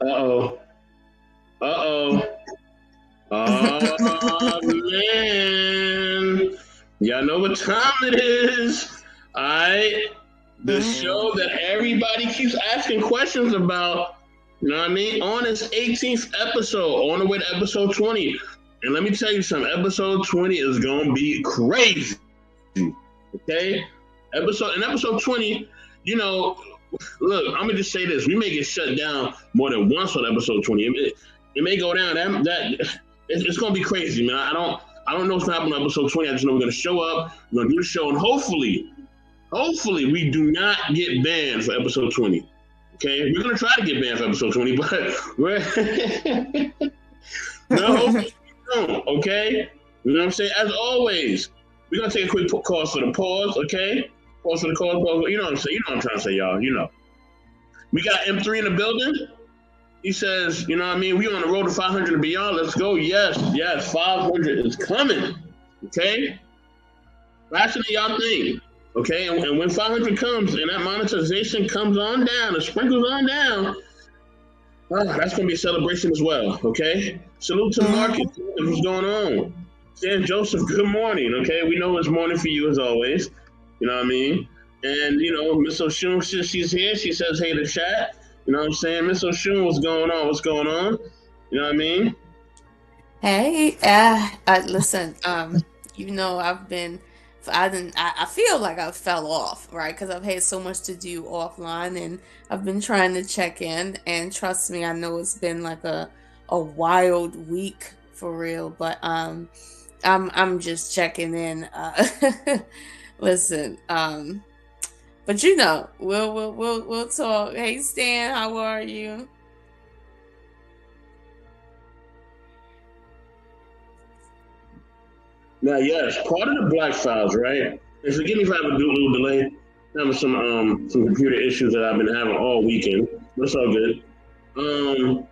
Uh-oh. Uh-oh. Oh, man. Y'all know what time it is. All right. The show that everybody keeps asking questions about. You know what I mean? On its 18th episode, on the way to episode 20. And let me tell you something, episode 20 is going to be crazy. Okay? Episode 20, you know, look, I'm gonna just say this: we may get shut down more than once on episode 20. It may go down. It's gonna be crazy, man. I don't know what's gonna happen on episode 20. I just know we're gonna show up, we're gonna do the show, and hopefully, we do not get banned for episode 20. Okay, we're gonna try to get banned for episode 20, but we're no, hopefully we don't. Okay, you know what I'm saying? As always, we're gonna take a quick pause for the pause. Okay, pause for the pause. You know what I'm saying? You know what I'm trying to say, y'all. You know. We got M3 in the building. He says, you know what I mean? We on the road to 500 and beyond. Let's go. Yes, 500 is coming. Okay? Faster than y'all think. Okay? And when 500 comes and that monetization comes on down, it sprinkles on down, that's going to be a celebration as well. Okay? Salute to Marcus. What's going on? Stan Joseph, good morning. Okay? We know it's morning for you as always. You know what I mean? And, you know, Miss Oshun, she's here. She says, hey to chat. You know what I'm saying? Miss Oshun, what's going on? What's going on? You know what I mean? Hey, listen, I feel like I fell off, right? Because I've had so much to do offline and I've been trying to check in. And trust me, I know it's been like a wild week for real, but I'm just checking in. Listen, but we'll talk. Hey Stan, how are you? Now, yes, part of the Black Files, right? And forgive me if I have a little delay. Having some computer issues that I've been having all weekend. But it's all good. You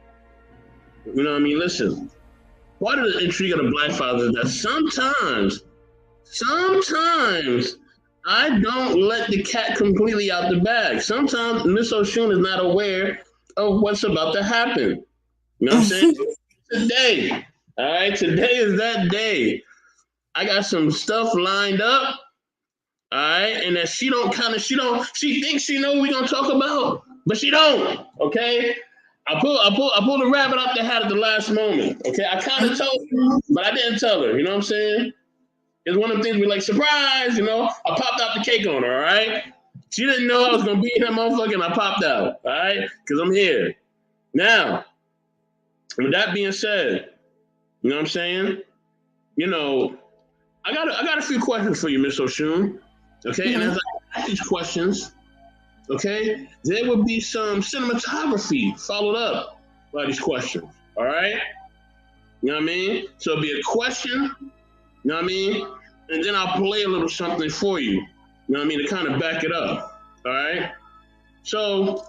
know what I mean? Listen, part of the intrigue of the Black Files is that sometimes I don't let the cat completely out the bag. Sometimes Miss Oshun is not aware of what's about to happen. You know what I'm saying? Today, all right, today is that day. I got some stuff lined up, all right, and that she thinks she know what we gonna talk about, but she don't. Okay, I pulled the rabbit out the hat at the last moment. Okay, I kind of told her, but I didn't tell her. You know what I'm saying? It's one of the things we like surprise. You know, I popped out the cake on her. All right, she didn't know I was gonna be in that motherfucker, and I popped out. All right, because I'm here now. With that being said, you know what I'm saying? You know, I got a few questions for you, Miss Oshun. Okay, and as Mhm. I ask these questions, okay, there will be some cinematography followed up by these questions. All right, you know what I mean? So it'll be a question, you know what I mean, and then I'll play a little something for you. You know what I mean to kind of back it up. All right. So,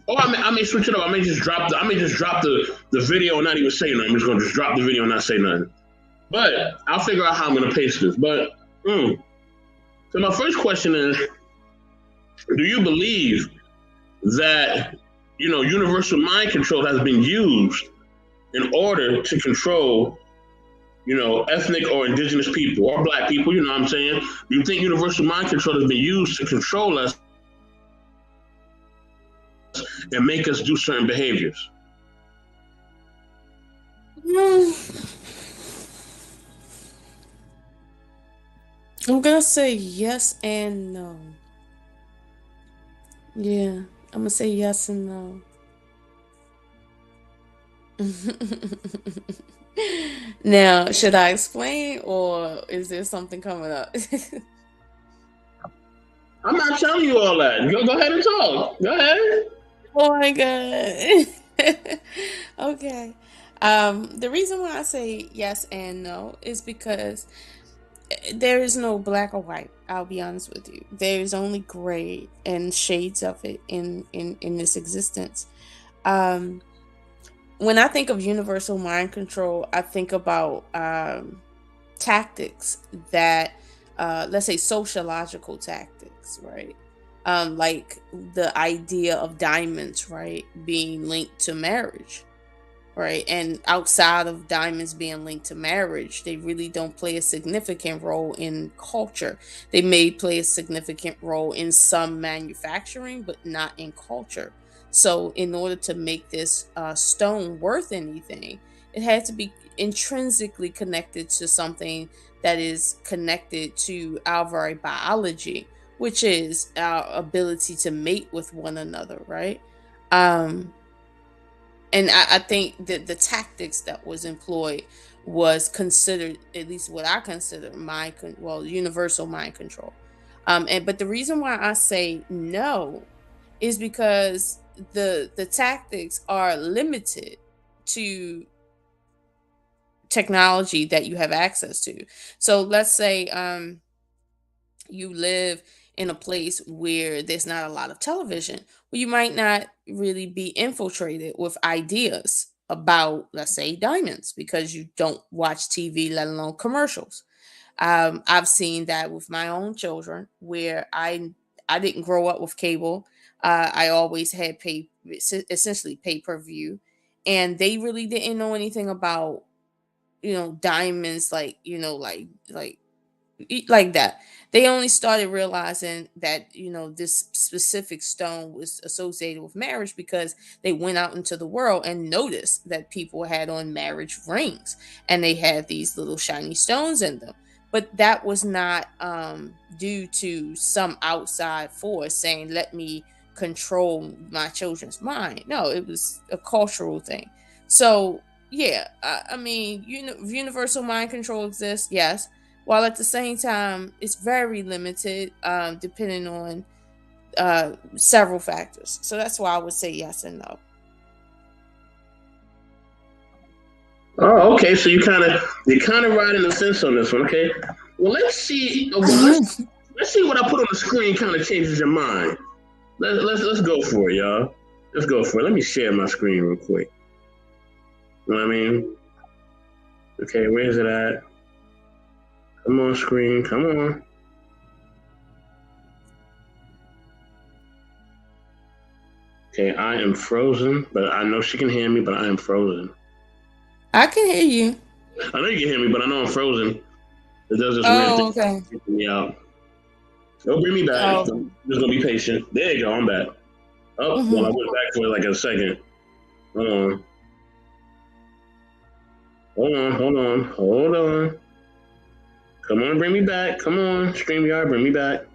I may switch it up. I may just drop the video and not even say nothing. I'm just gonna just drop the video and not say nothing. But I'll figure out how I'm gonna pace this. But so my first question is: do you believe that universal mind control has been used in order to control ethnic or indigenous people or black people? You know what I'm saying? Do you think universal mind control has been used to control us and make us do certain behaviors? Mm, I'm gonna say yes and no. Yeah, I'm gonna say yes and no. Now, should I explain or is there something coming up? I'm not telling you all that. Go ahead and talk. Go ahead. Oh my god. Okay. The reason why I say yes and no is because there is no black or white. I'll be honest with you. There is only gray and shades of it in this existence. Um, when I think of universal mind control, I think about tactics that, let's say, sociological tactics, right? like the idea of diamonds, right, being linked to marriage, right? And outside of diamonds being linked to marriage, they really don't play a significant role in culture. They may play a significant role in some manufacturing, but not in culture. So, in order to make this stone worth anything, it had to be intrinsically connected to something that is connected to our very biology, which is our ability to mate with one another, right? Um, and I think that the tactics that was employed was considered, at least what I consider, universal mind control. And but the reason why I say no is because the tactics are limited to technology that you have access to. So let's say you live in a place where there's not a lot of television, well, you might not really be infiltrated with ideas about, let's say, diamonds because you don't watch TV, let alone commercials. I've seen that with my own children where I didn't grow up with cable. I always had essentially pay per view, and they really didn't know anything about diamonds, like like that. They only started realizing that this specific stone was associated with marriage because they went out into the world and noticed that people had on marriage rings and they had these little shiny stones in them. But that was not due to some outside force saying, let me control my children's mind. No, it was a cultural thing. So yeah, I mean, universal mind control exists, yes, while at the same time it's very limited, depending on several factors. So that's why I would say yes and no. Oh, okay. So you're kind of riding the fence on this one. Okay. Well, let's see. Let's see what I put on the screen kind of changes your mind. Let's go for it, y'all. Let's go for it. Let me share my screen real quick. You know what I mean? Okay, where is it at? Come on, screen. Come on. Okay, I am frozen, but I know she can hear me, but I am frozen. I can hear you. I know you can hear me, but I know I'm frozen. It does this weird Oh, thing. okay. Keeping me out. Don't bring me back. Oh. I'm just gonna be patient. There you go. I'm back. Oh, well, I went back for like a second. Hold on. Hold on. Come on, bring me back. Come on, StreamYard, bring me back.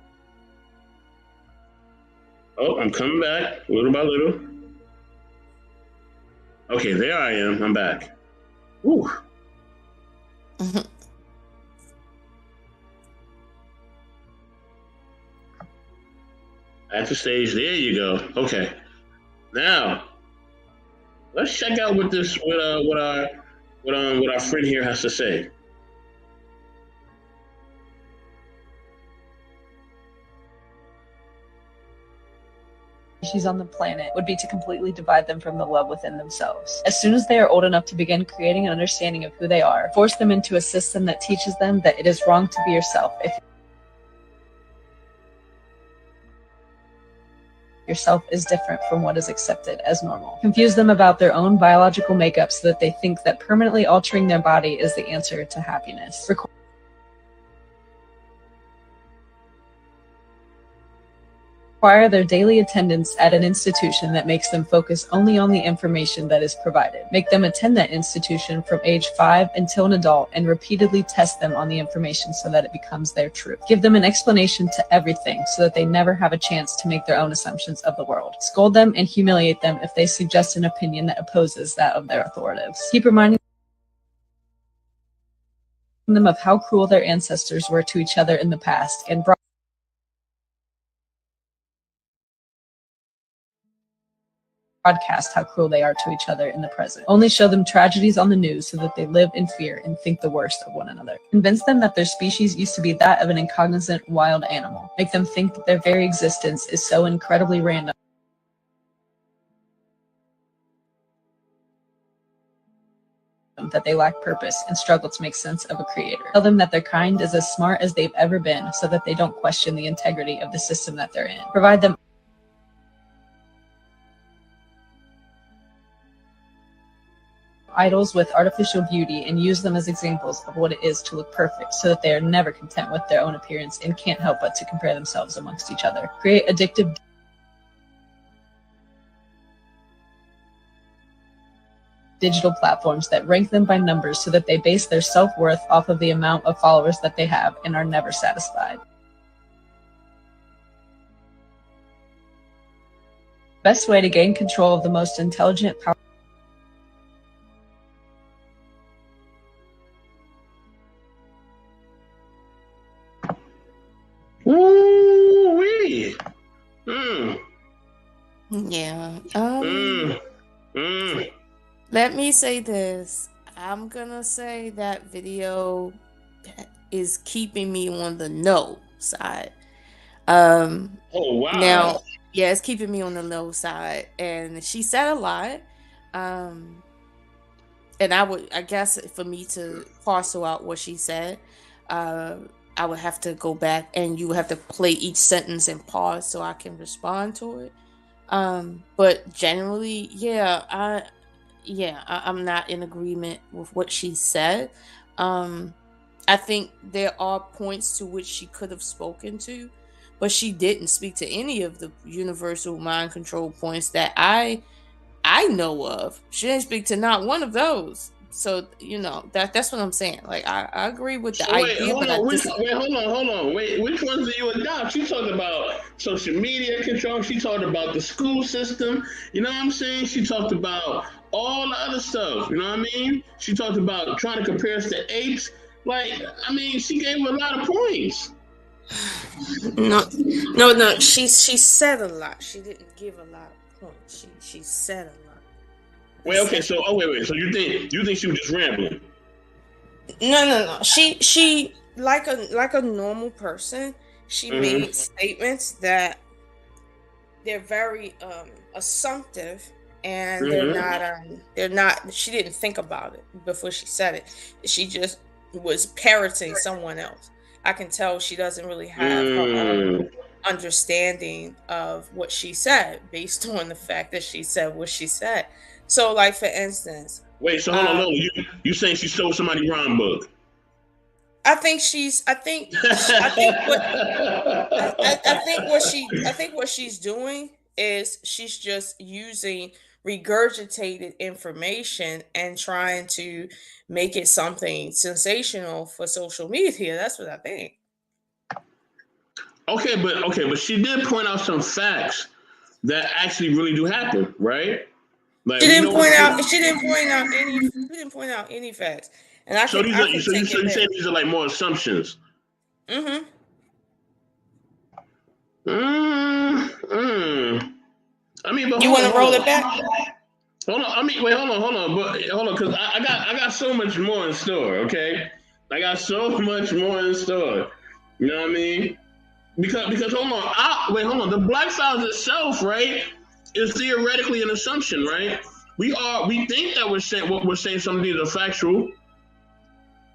Oh, I'm coming back, little by little. Okay, there I am. I'm back. Woo. At the stage, there you go. Okay. Now, let's check out what our friend here has to say. Species on the planet would be to completely divide them from the love within themselves. As soon as they are old enough to begin creating an understanding of who they are, force them into a system that teaches them that it is wrong to be yourself if yourself is different from what is accepted as normal. Confuse them about their own biological makeup so that they think that permanently altering their body is the answer to happiness. Require their daily attendance at an institution that makes them focus only on the information that is provided. Make them attend that institution from age 5 until an adult and repeatedly test them on the information so that it becomes their truth. Give them an explanation to everything so that they never have a chance to make their own assumptions of the world. Scold them and humiliate them if they suggest an opinion that opposes that of their authorities. Keep reminding them of how cruel their ancestors were to each other in the past and broadcast how cruel they are to each other in the present. Only show them tragedies on the news so that they live in fear and think the worst of one another. Convince them that their species used to be that of an incognizant wild animal. Make them think that their very existence is so incredibly random them that they lack purpose and struggle to make sense of a creator. Tell them that their kind is as smart as they've ever been so that they don't question the integrity of the system that they're in. Provide them idols with artificial beauty and use them as examples of what it is to look perfect so that they are never content with their own appearance and can't help but to compare themselves amongst each other. Create addictive digital platforms that rank them by numbers so that they base their self-worth off of the amount of followers that they have and are never satisfied. Best way to gain control of the most intelligent, powerful Ooh-wee. Yeah. Let me say this. I'm gonna say that video is keeping me on the no side. Oh wow. Now, yeah, it's keeping me on the no side. And she said a lot. And I guess for me to parcel out what she said, I would have to go back and you would have to play each sentence and pause so I can respond to it. But generally, I'm not in agreement with what she said. I think there are points to which she could have spoken to, but she didn't speak to any of the universal mind control points that I know of. She didn't speak to not one of those. So, that's what I'm saying. Like, I agree with the idea, hold but on. Which ones do you adopt? She talked about social media control. She talked about the school system. You know what I'm saying? She talked about all the other stuff. You know what I mean? She talked about trying to compare us to apes. Like, I mean, she gave a lot of points. No. She said a lot. She didn't give a lot of points. She said a lot. Wait, okay, so wait. So you think she was just rambling? No. She like a normal person, she made statements that they're very assumptive and they're not she didn't think about it before she said it. She just was parroting someone else. I can tell she doesn't really have her own understanding of what she said based on the fact that she said what she said. So, like, for instance... Wait, so hold on. You saying she stole somebody's rhyme book? I think what she's doing is she's just using regurgitated information and trying to make it something sensational for social media. That's what I think. Okay, but she did point out some facts that actually really do happen, right? Like, she didn't point out any facts. And you say these are like more assumptions. I mean, but you want to roll it back? Hold on. Hold on, because I got so much more in store. Okay, I got so much more in store. You know what I mean? Because hold on. The Black Files itself, right, is theoretically an assumption, right? We think that we're saying some of these are factual,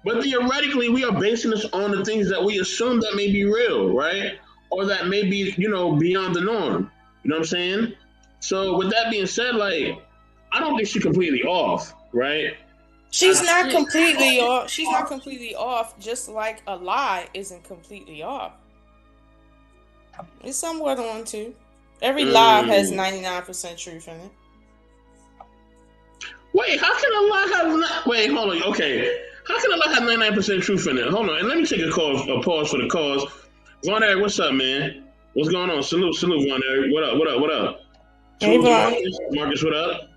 but theoretically we are basing this on the things that we assume that may be real, right? Or that may be, beyond the norm. You know what I'm saying? So with that being said, like, I don't think she's completely off, right? She's not completely off. She's not completely off, just like a lie isn't completely off. It's somewhat on too. Every lie has 99% truth in it. Wait, how can a lie have wait, hold on, okay. How can a lie have 99% truth in it? Hold on, and let me take a pause for the cause. Von Eric, what's up, man? What's going on? Salute, Von Eric. What up? Hey, Marcus, what up?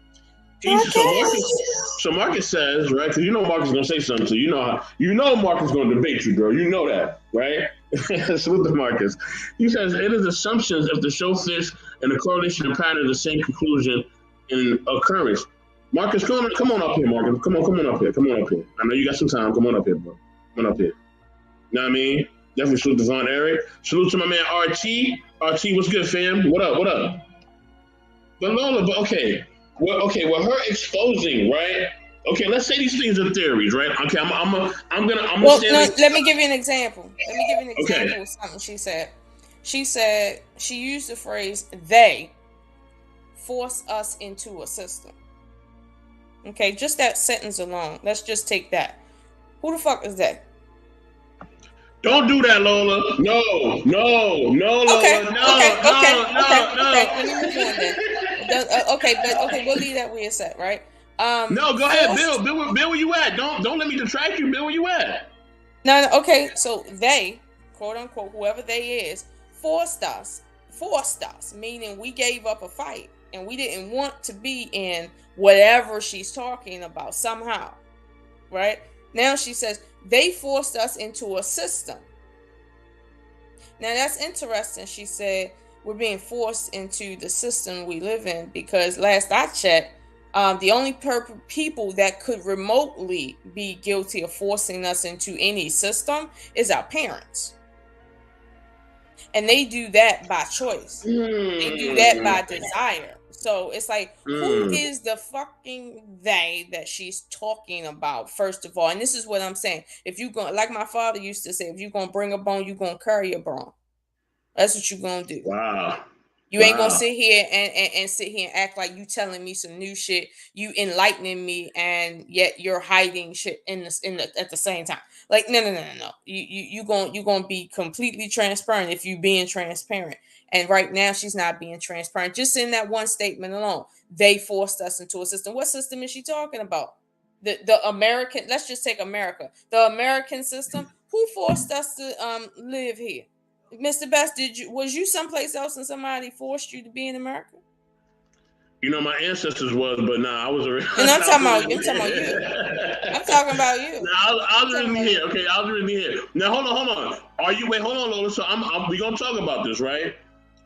So Marcus says, right? Because Marcus is gonna say something. So Marcus is gonna debate you, bro. You know that, right? Salute to Marcus. He says it is assumptions if the show fits and the correlation and pattern of the same conclusion in occurrence. Marcus, come on up here, Marcus. Come on up here. I know you got some time. Come on up here, bro. Come on up here. You know what I mean? Definitely salute to Von Eric. Salute to my man RT. RT, what's good, fam? What up? But Lola, okay. Well, her exposing, right, Okay, let's say these things are theories, right? Okay, I'm gonna Well, stand. no, let me give you an example. Let me give you an example Okay. of something she said. She said she used the phrase "they force us into a system." Okay, just that sentence alone. Let's just take that. Who the fuck is that? Don't do that, Lola. No, Okay, Lola. okay, okay, okay, No. okay. Let me move on then. Okay, but okay, we'll leave that where it's at, right? No, go ahead, Forced. Bill. Bill, where you at? Don't let me detract you, Bill. Where you at? No, okay. So they, quote unquote, whoever they is, forced us, meaning we gave up a fight and we didn't want to be in whatever she's talking about somehow, right? Now she says they forced us into a system. Now that's interesting. She said we're being forced into the system we live in because last I checked, the only people that could remotely be guilty of forcing us into any system is our parents. And they do that by choice. They do that by desire. So it's like, who is the fucking they that she's talking about, first of all? And this is what I'm saying. If you going, like my father used to say, if you're going to bring a bone, you're going to carry a bone. That's what you're going to do. Wow. You ain't gonna sit here and sit here and act like you telling me some new shit, you enlightening me, and yet you're hiding shit at the same time. Like no. You gonna be completely transparent if you being transparent. And right now she's not being transparent. Just in that one statement alone, they forced us into a system. What system is she talking about? The American. Let's just take America. The American system. Who forced us to live here? Mr. Best, was you someplace else and somebody forced you to be in America? You know, my ancestors was, but nah, I was already. And I'm talking about you. I'm talking about you. Nah, I was really here. Okay, I was really here. Now hold on. Hold on, Lola. So we gonna talk about this, right?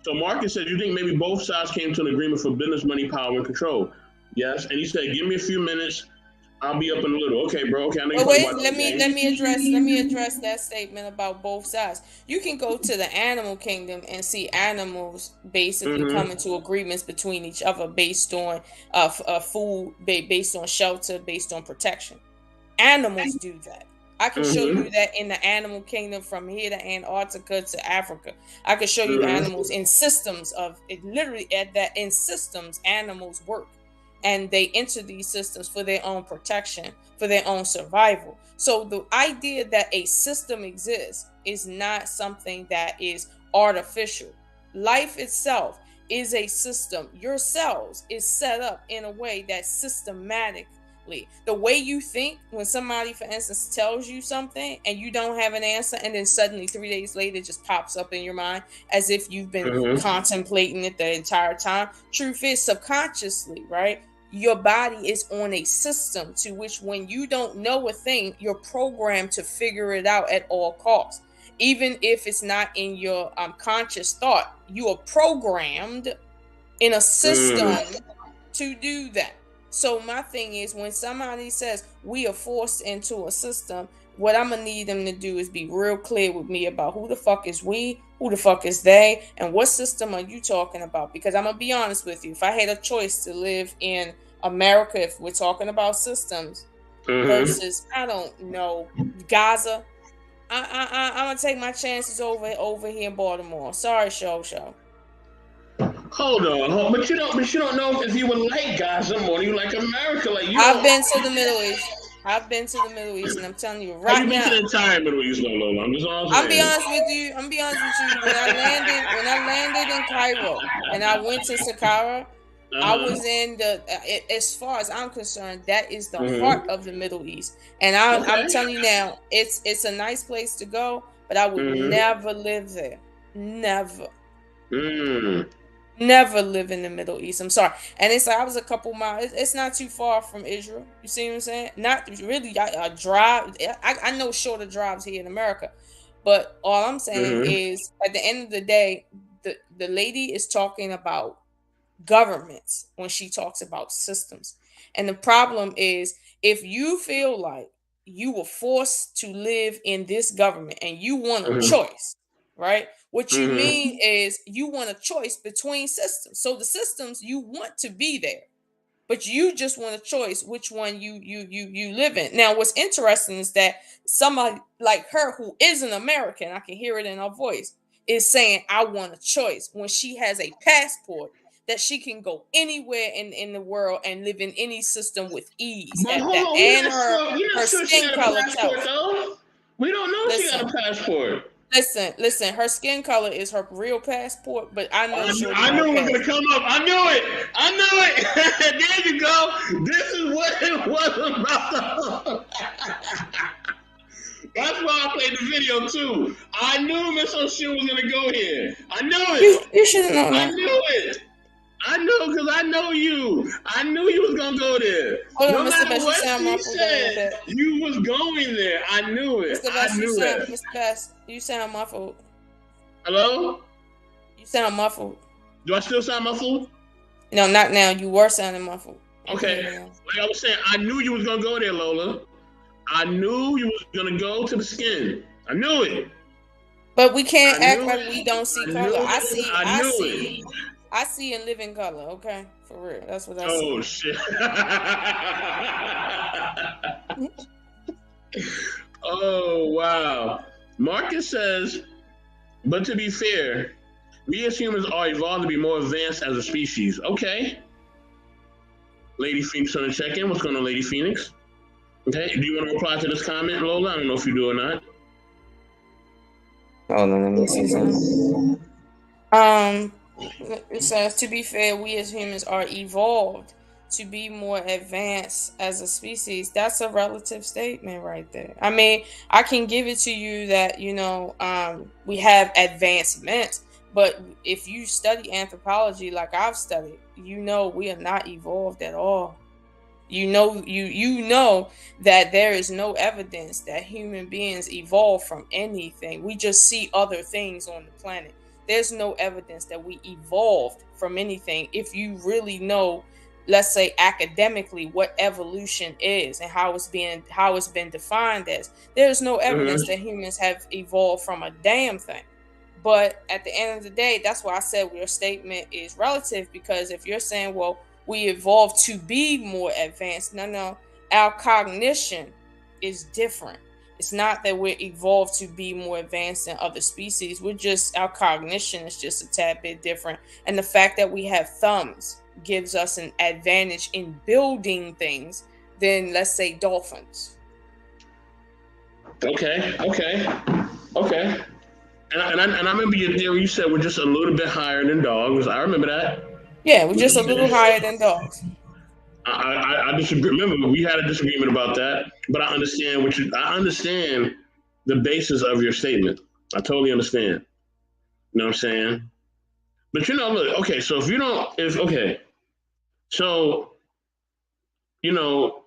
So Marcus said you think maybe both sides came to an agreement for business, money, power, and control. Yes, and he said, give me a few minutes. I'll be up in a little. Okay, bro. Okay, I know you're wait, let me address that statement about both sides. You can go to the animal kingdom and see animals basically coming to agreements between each other based on food, based on shelter, based on protection. Animals do that. I can show you that in the animal kingdom from here to Antarctica to Africa. I can show you animals in systems of it. Literally, in systems, animals work. And they enter these systems for their own protection, for their own survival. So the idea that a system exists is not something that is artificial. Life itself is a system. Your cells is set up in a way that's systematically. The way you think when somebody, for instance, tells you something and you don't have an answer, and then suddenly 3 days later it just pops up in your mind as if you've been contemplating it the entire time. Truth is, subconsciously, right? Your body is on a system to which when you don't know a thing, you're programmed to figure it out at all costs. Even if it's not in your conscious thought, you are programmed in a system to do that. So my thing is, when somebody says we are forced into a system, what I'm gonna need them to do is be real clear with me about who the fuck is we, who the fuck is they, and what system are you talking about? Because I'm gonna be honest with you, if I had a choice to live in America, if we're talking about systems versus, I don't know, Gaza, I'm gonna take my chances over here in Baltimore. Sorry, show. Hold on, but you don't know if you would like Gaza more than you like America. Like I've been to the Middle East. And I'm telling you right now. Have you been to the entire Middle East, Lola? I'm be honest with you. When I landed in Cairo and I went to Saqqara, I was in as far as I'm concerned, that is the heart of the Middle East. And I'm telling you now, it's a nice place to go, but I would never live there. Never. Never live in the Middle East. I'm sorry. And it's like I was a couple miles. It's not too far from Israel. You see what I'm saying? Not really a drive. I know shorter drives here in America. But all I'm saying is at the end of the day, the lady is talking about governments when she talks about systems. And the problem is if you feel like you were forced to live in this government and you want a choice, right? What you mean is you want a choice between systems. So the systems, you want to be there. but you just want a choice which one you live in. Now, what's interesting is that somebody like her who is an American, I can hear it in her voice, is saying, I want a choice when she has a passport that she can go anywhere in the world and live in any system with ease. But hold on, Her skin color tells. We don't know if she got a passport. Listen. Her skin color is her real passport, but I know. I knew it was gonna come up. I knew it. There you go. This is what it was about. That's why I played the video too. I knew Miss O'Shea was gonna go here. I knew it. You should know. I knew it. I know because I know you. I knew you was gonna go there. Hold no on, matter Mr. what Best, you said, you was going there. I knew it. Mr. Best, I knew that. Mr. Best, you sound muffled. Hello? You sound muffled. Do I still sound muffled? No, not now. You were sounding muffled. Okay. Like I was saying, I knew you was gonna go there, Lola. I knew you was gonna go to the skin. I knew it. But we can't act like we don't see color. I see in living color, okay? For real. That's what I see. Oh, shit. Oh, wow. Marcus says, but to be fair, we as humans are evolved to be more advanced as a species. Okay. Lady Phoenix on the check-in. What's going on, Lady Phoenix? Okay. Do you want to reply to this comment, Lola? I don't know if you do or not. Oh, no, let me see something. It says, to be fair, we as humans are evolved to be more advanced as a species. That's a relative statement right there. I mean, I can give it to you that, we have advancement, but if you study anthropology like I've studied, we are not evolved at all. You know that there is no evidence that human beings evolve from anything. We just see other things on the planet. There's no evidence that we evolved from anything. If you really know, let's say academically, what evolution is and how it's been defined as, there's no evidence that humans have evolved from a damn thing. But at the end of the day, that's why I said your statement is relative, because if you're saying, well, we evolved to be more advanced, no, our cognition is different. It's not that we're evolved to be more advanced than other species. Our cognition is just a tad bit different. And the fact that we have thumbs gives us an advantage in building things than, let's say, dolphins. Okay. And I remember your theory. You said we're just a little bit higher than dogs. I remember that. Yeah, we're just a little higher than dogs. I disagree. Remember, we had a disagreement about that, but I understand I understand the basis of your statement. I totally understand. You know what I'm saying? But look, okay, so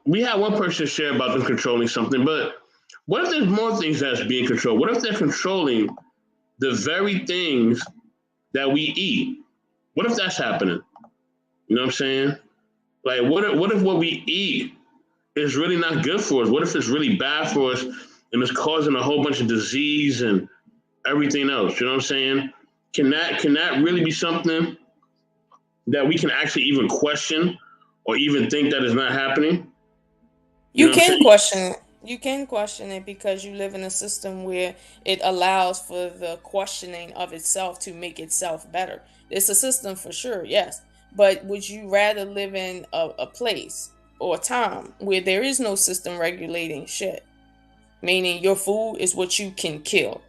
we had one person share about them controlling something, but what if there's more things that's being controlled? What if they're controlling the very things that we eat? What if that's happening? You know what I'm saying? Like, what if what we eat is really not good for us? What if it's really bad for us and it's causing a whole bunch of disease and everything else? You know what I'm saying? Can that really be something that we can actually even question or even think that is not happening? You can question it. You can question it because you live in a system where it allows for the questioning of itself to make itself better. It's a system for sure, yes. But would you rather live in a place or a time where there is no system regulating shit? Meaning your food is what you can kill.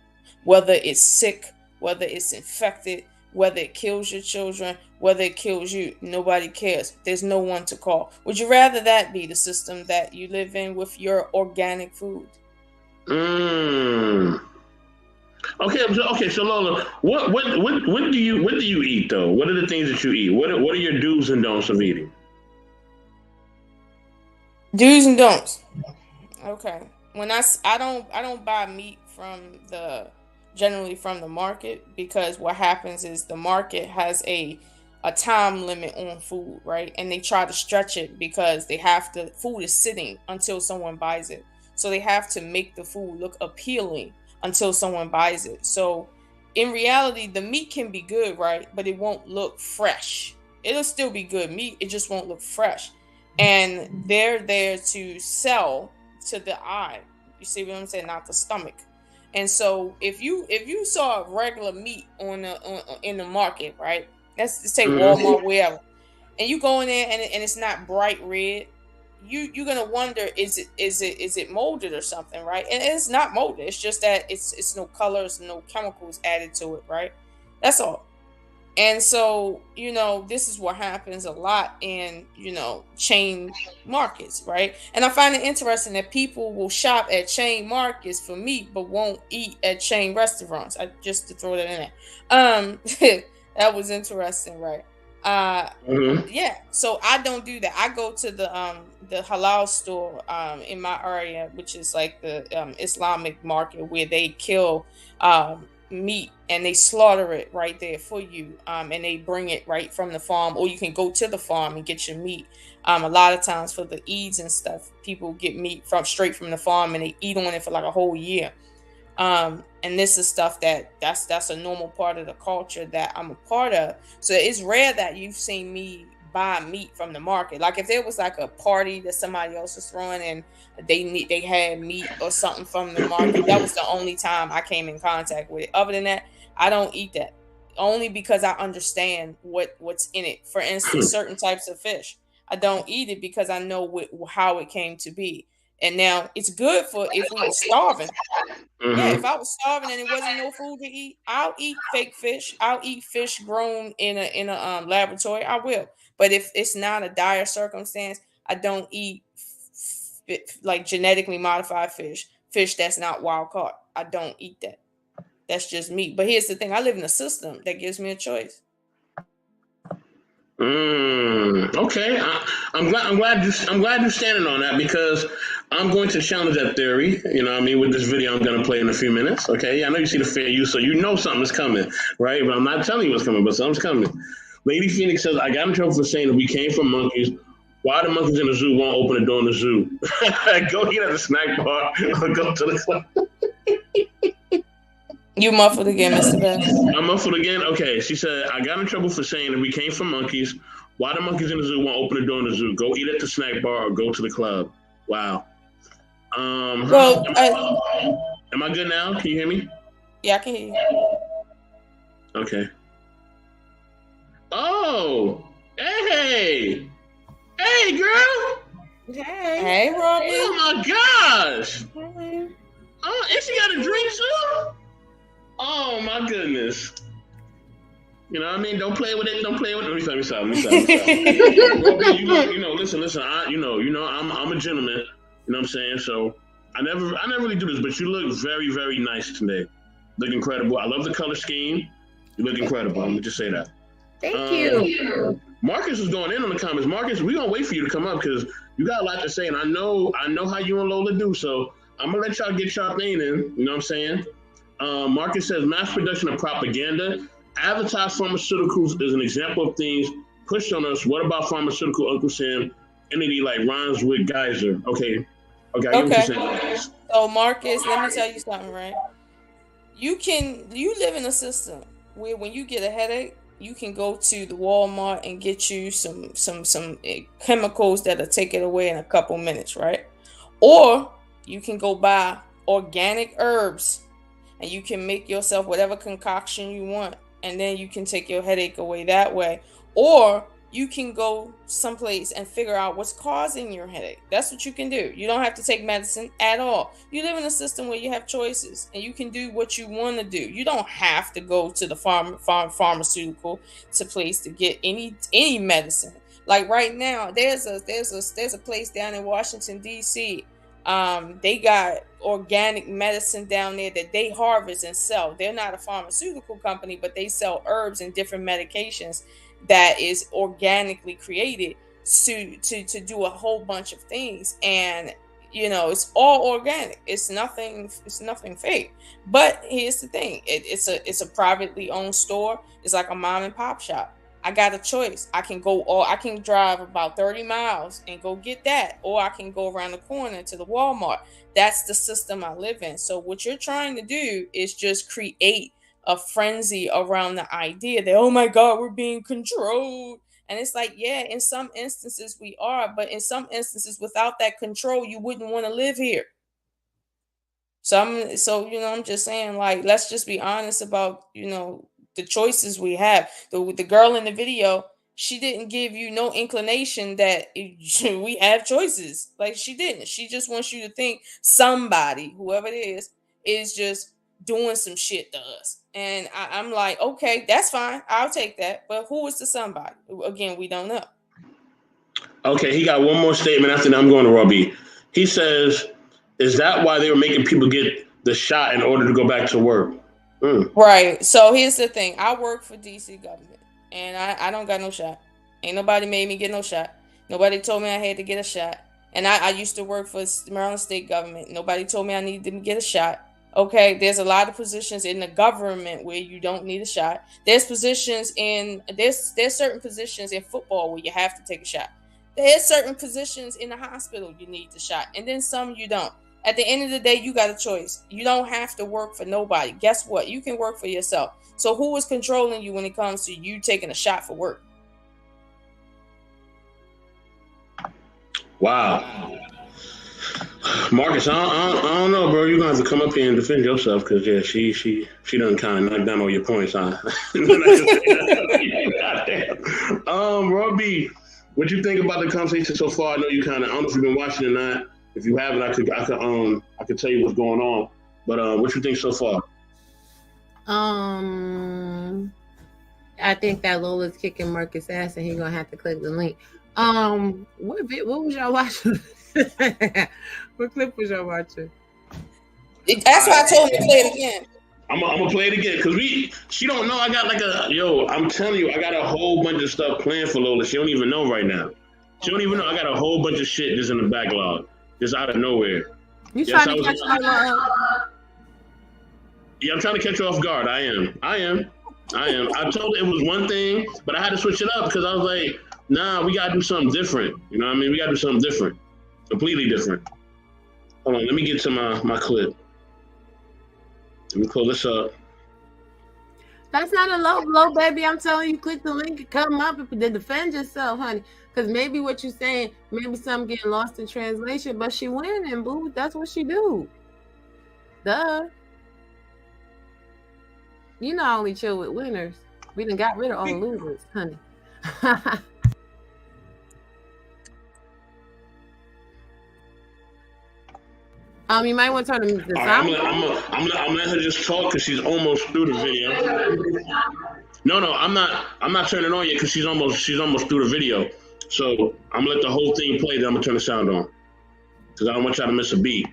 Whether it's sick, whether it's infected, whether it kills your children, whether it kills you, nobody cares. There's no one to call. Would you rather that be the system that you live in with your organic food? Okay. So Lola, what do you eat though? What are the things that you eat? What are your do's and don'ts of eating? Do's and don'ts. Okay. When I don't buy meat generally from the market, because what happens is the market has a time limit on food, right? And they try to stretch it because food is sitting until someone buys it. So they have to make the food look appealing until someone buys it. So in reality, the meat can be good, right? But it won't look fresh. It'll still be good meat. It just won't look fresh. and they're there to sell to the eye. You see what I'm saying? Not the stomach. And so if you saw regular meat on in the market, right? Let's say Walmart, wherever, and you go in there and it's not bright red, you're gonna wonder, is it molded or something, right? And it's not molded. It's just that it's no colors, no chemicals added to it, right? That's all. And so, this is what happens a lot in, chain markets, right? And I find it interesting that people will shop at chain markets for meat, but won't eat at chain restaurants. Just to throw that in there. That was interesting, right? Yeah. So I don't do that. I go to the halal store in my area, which is like the Islamic market where they kill meat and they slaughter it right there for you, and they bring it right from the farm, or you can go to the farm and get your meat. A lot of times for the Eids and stuff, people get meat straight from the farm and they eat on it for like a whole year. And this is stuff that's a normal part of the culture that I'm a part of. So it's rare that you've seen me buy meat from the market. Like if there was like a party that somebody else was throwing and they had meat or something from the market, that was the only time I came in contact with it. Other than that, I don't eat that. Only because I understand what's in it. For instance, certain types of fish, I don't eat it because I know how it came to be. And now it's good for if we were starving. Yeah, if I was starving and it wasn't no food to eat, I'll eat fake fish. I'll eat fish grown in a laboratory. I will. But if it's not a dire circumstance, I don't eat like genetically modified fish that's not wild caught. I don't eat that. That's just me. But here's the thing: I live in a system that gives me a choice. Okay, I'm glad you're standing on that, because I'm going to challenge that theory. You know what I mean? With this video I'm going to play in a few minutes. Okay, I know you see the fair use, so you know something's coming, right? But I'm not telling you what's coming, but something's coming. Lady Phoenix says, I got in trouble for saying that we came from monkeys. Why the monkeys in the zoo won't open the door in the zoo? Go eat at the snack bar or go to the club. You muffled again, Mr. Best. I'm muffled again? Okay. She said, I got in trouble for saying that we came from monkeys. Why the monkeys in the zoo won't open the door in the zoo? Go eat at the snack bar or go to the club. Wow. Well, am I good now? Can you hear me? Yeah, I can hear you. Okay. Oh, hey. Hey, girl. Hey, Robin. Oh, my gosh. Hey. Oh, and she got a drink, too? Oh, my goodness. You know what I mean? Don't play with it. Don't play with it. Let me stop. Listen. I'm a gentleman. You know what I'm saying? So I never really do this, but you look very, very nice today. Look incredible. I love the color scheme. You look incredible. Let me just say that. Thank you. Marcus is going in on the comments. Marcus, we're gonna wait for you to come up because you got a lot to say, and I know how you and Lola do. So I'm gonna let y'all get y'all thing in. You know what I'm saying? Marcus says mass production of propaganda. Advertised pharmaceuticals is an example of things pushed on us. What about pharmaceutical Uncle Sam? Entity like rhymes with geyser. Okay. So Marcus, let me tell you something, right? You live in a system where when you get a headache, you can go to the Walmart and get you some chemicals that'll take it away in a couple minutes, right? Or you can go buy organic herbs and you can make yourself whatever concoction you want, and then you can take your headache away that way. Or you can go someplace and figure out what's causing your headache. That's what you can do. You don't have to take medicine at all. You live in a system where you have choices and you can do what you want to do. You don't have to go to the pharmaceutical place to get any medicine. Like right now, there's a place down in Washington D.C. They got organic medicine down there that they harvest and sell. They're not a pharmaceutical company, but they sell herbs and different medications that is organically created to do a whole bunch of things. And it's all organic. It's nothing fake. But here's the thing, it's a privately owned store. It's like a mom and pop shop. I got a choice. I can drive about 30 miles and go get that, or I can go around the corner to the Walmart. That's the system I live in. So what you're trying to do is just create a frenzy around the idea that, oh my God, we're being controlled. And it's like, yeah, in some instances we are, but in some instances, without that control, you wouldn't want to live here. So I'm just saying, like, let's just be honest about, the choices we have. The girl in the video, she didn't give you no inclination that we have choices. Like, she didn't. She just wants you to think somebody, whoever it is just doing some shit to us. And I'm like, okay, that's fine. I'll take that. But who is the somebody? Again, we don't know. Okay, he got one more statement after that. I'm going to Robbie. He says, is that why they were making people get the shot in order to go back to work? Right. So here's the thing. I work for DC government, and I don't got no shot. Ain't nobody made me get no shot. Nobody told me I had to get a shot. And I used to work for Maryland state government. Nobody told me I needed to get a shot. Okay, there's a lot of positions in the government where you don't need a shot. There's certain positions in football where you have to take a shot. There's certain positions in the hospital you need the shot, and then some you don't. At the end of the day, you got a choice. You don't have to work for nobody. Guess what? You can work for yourself. So who is controlling you when it comes to you taking a shot for work? Wow. Marcus, I don't know, bro. You're going to have to come up here and defend yourself because, yeah, she done kind of knocked down all your points, huh? Robbie, what you think about the conversation so far? I know you kind of, I don't know if you've been watching or not. If you haven't, I could tell you what's going on. But what you think so far? I think that Lola's kicking Marcus' ass, and he's gonna have to click the link. What was y'all watching? What clip was y'all watching? That's why I told him to play it again. I'm gonna play it again because she don't know I got I'm telling you, I got a whole bunch of stuff planned for Lola. She don't even know right now. She don't even know I got a whole bunch of shit just in the backlog, just out of nowhere. You trying to catch her? Yeah, I'm trying to catch her off guard. I am. I told her it was one thing, but I had to switch it up because I was like, nah, we gotta do something different. You know what I mean? We gotta do something different, completely different. Hold on, let me get to my clip. Let me pull this up. That's not a low blow, baby. I'm telling you, click the link and come up and defend yourself, honey. Because maybe what you're saying, maybe something getting lost in translation, but she winning, boo. That's what she do. Duh. You know I only chill with winners. We done got rid of all the losers, honey. You might want to turn the sound. I'm gonna let her just talk because she's almost through the video. No, I'm not turning on yet because she's almost through the video. So I'm gonna let the whole thing play. Then I'm gonna turn the sound on because I don't want y'all to miss a beat.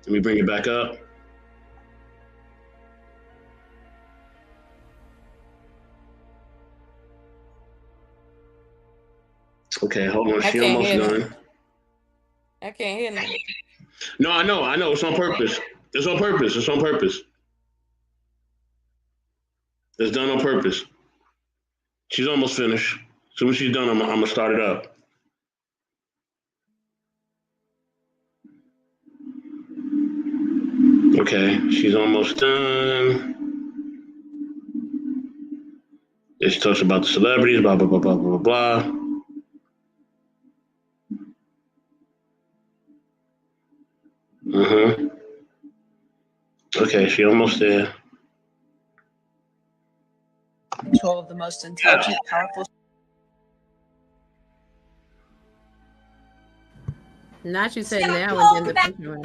Let me bring it back up. Okay, hold on. She almost done. I can't hear nothing. No, I know. It's on purpose. It's on purpose. It's done on purpose. She's almost finished. As soon as she's done, I'm gonna start it up. Okay, she's almost done. She talks about the celebrities, blah, blah, blah, blah, blah, blah. Okay, she almost there. Control of the most intelligent, powerful. Not you said now was in the picture.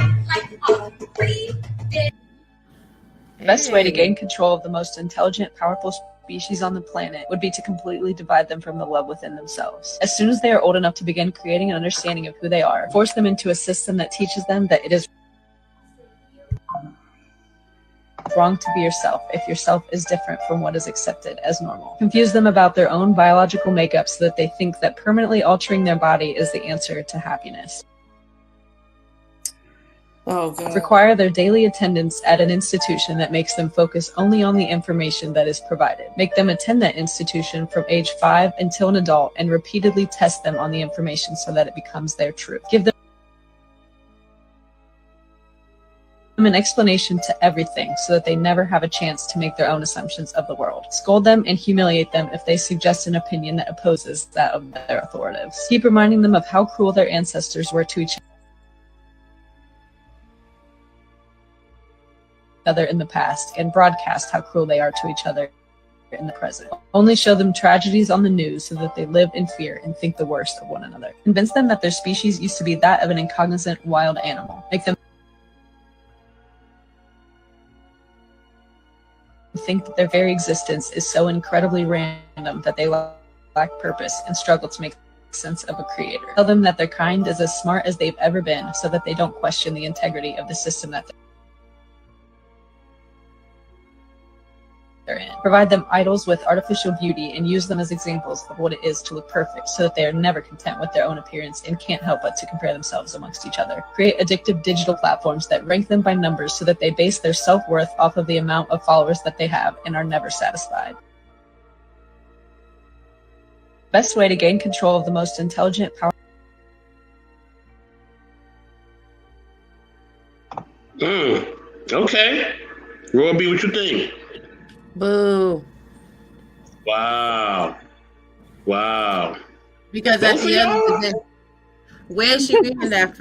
The best way to gain control of the most intelligent, powerful species on the planet would be to completely divide them from the love within themselves. As soon as they are old enough to begin creating an understanding of who they are, force them into a system that teaches them that it is wrong to be yourself if yourself is different from what is accepted as normal. Confuse them about their own biological makeup so that they think that permanently altering their body is the answer to happiness. Oh, God. Require their daily attendance at an institution that makes them focus only on the information that is provided. Make them attend that institution from age 5 until an adult and repeatedly test them on the information so that it becomes their truth. Give them an explanation to everything so that they never have a chance to make their own assumptions of the world. Scold them and humiliate them if they suggest an opinion that opposes that of their authorities. Keep reminding them of how cruel their ancestors were to each other in the past, and broadcast how cruel they are to each other in the present. Only show them tragedies on the news so that they live in fear and think the worst of one another. Convince them that their species used to be that of an incognizant wild animal. Make them think that their very existence is so incredibly random that they lack purpose and struggle to make sense of a creator. Tell them that their kind is as smart as they've ever been so that they don't question the integrity of the system that they're in. Provide them idols with artificial beauty and use them as examples of what it is to look perfect so that they are never content with their own appearance and can't help but to compare themselves amongst each other. Create addictive digital platforms that rank them by numbers so that they base their self-worth off of the amount of followers that they have and are never satisfied. Best way to gain control of the most intelligent, powerful. Okay. Roy B, what you think? Boo. Wow. Because at the end of the day, where's she reading that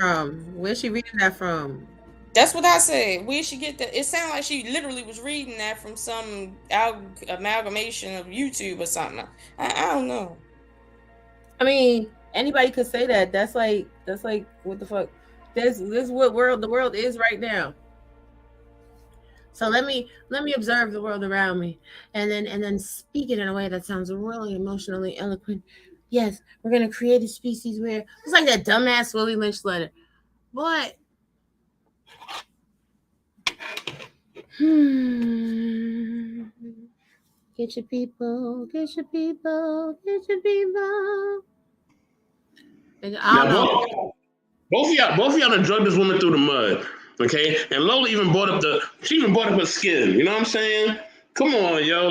from? That's what I said. Where she get that? It sounded like she literally was reading that from some amalgamation of YouTube or something. I don't know. I mean, anybody could say that. That's like what the fuck? This is what the world is right now. So let me observe the world around me, and then speak it in a way that sounds really emotionally eloquent. Yes, we're gonna create a species where it's like that dumbass Willie Lynch letter. Boy, get your people. Both of y'all done drugged this woman through the mud. Okay, and Lola even brought up her skin. You know what I'm saying? Come on, yo,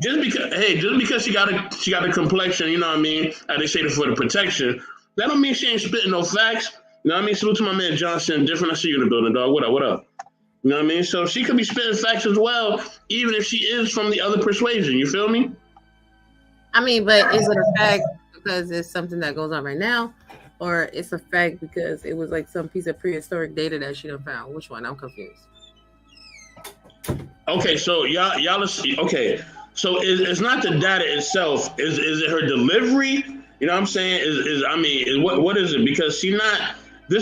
just because she got a complexion, you know what I mean? As they say, for the protection, that don't mean she ain't spitting no facts. You know what I mean? Salute to my man Johnson. Different. I see you in the building, dog. What up? You know what I mean? So she could be spitting facts as well, even if she is from the other persuasion. You feel me? I mean, but is it a fact because it's something that goes on right now? Or it's a fact because it was like some piece of prehistoric data that she done found? Which one? I'm confused. Okay, so y'all okay. So it's not the data itself. Is it her delivery? You know what I'm saying? What is it? Because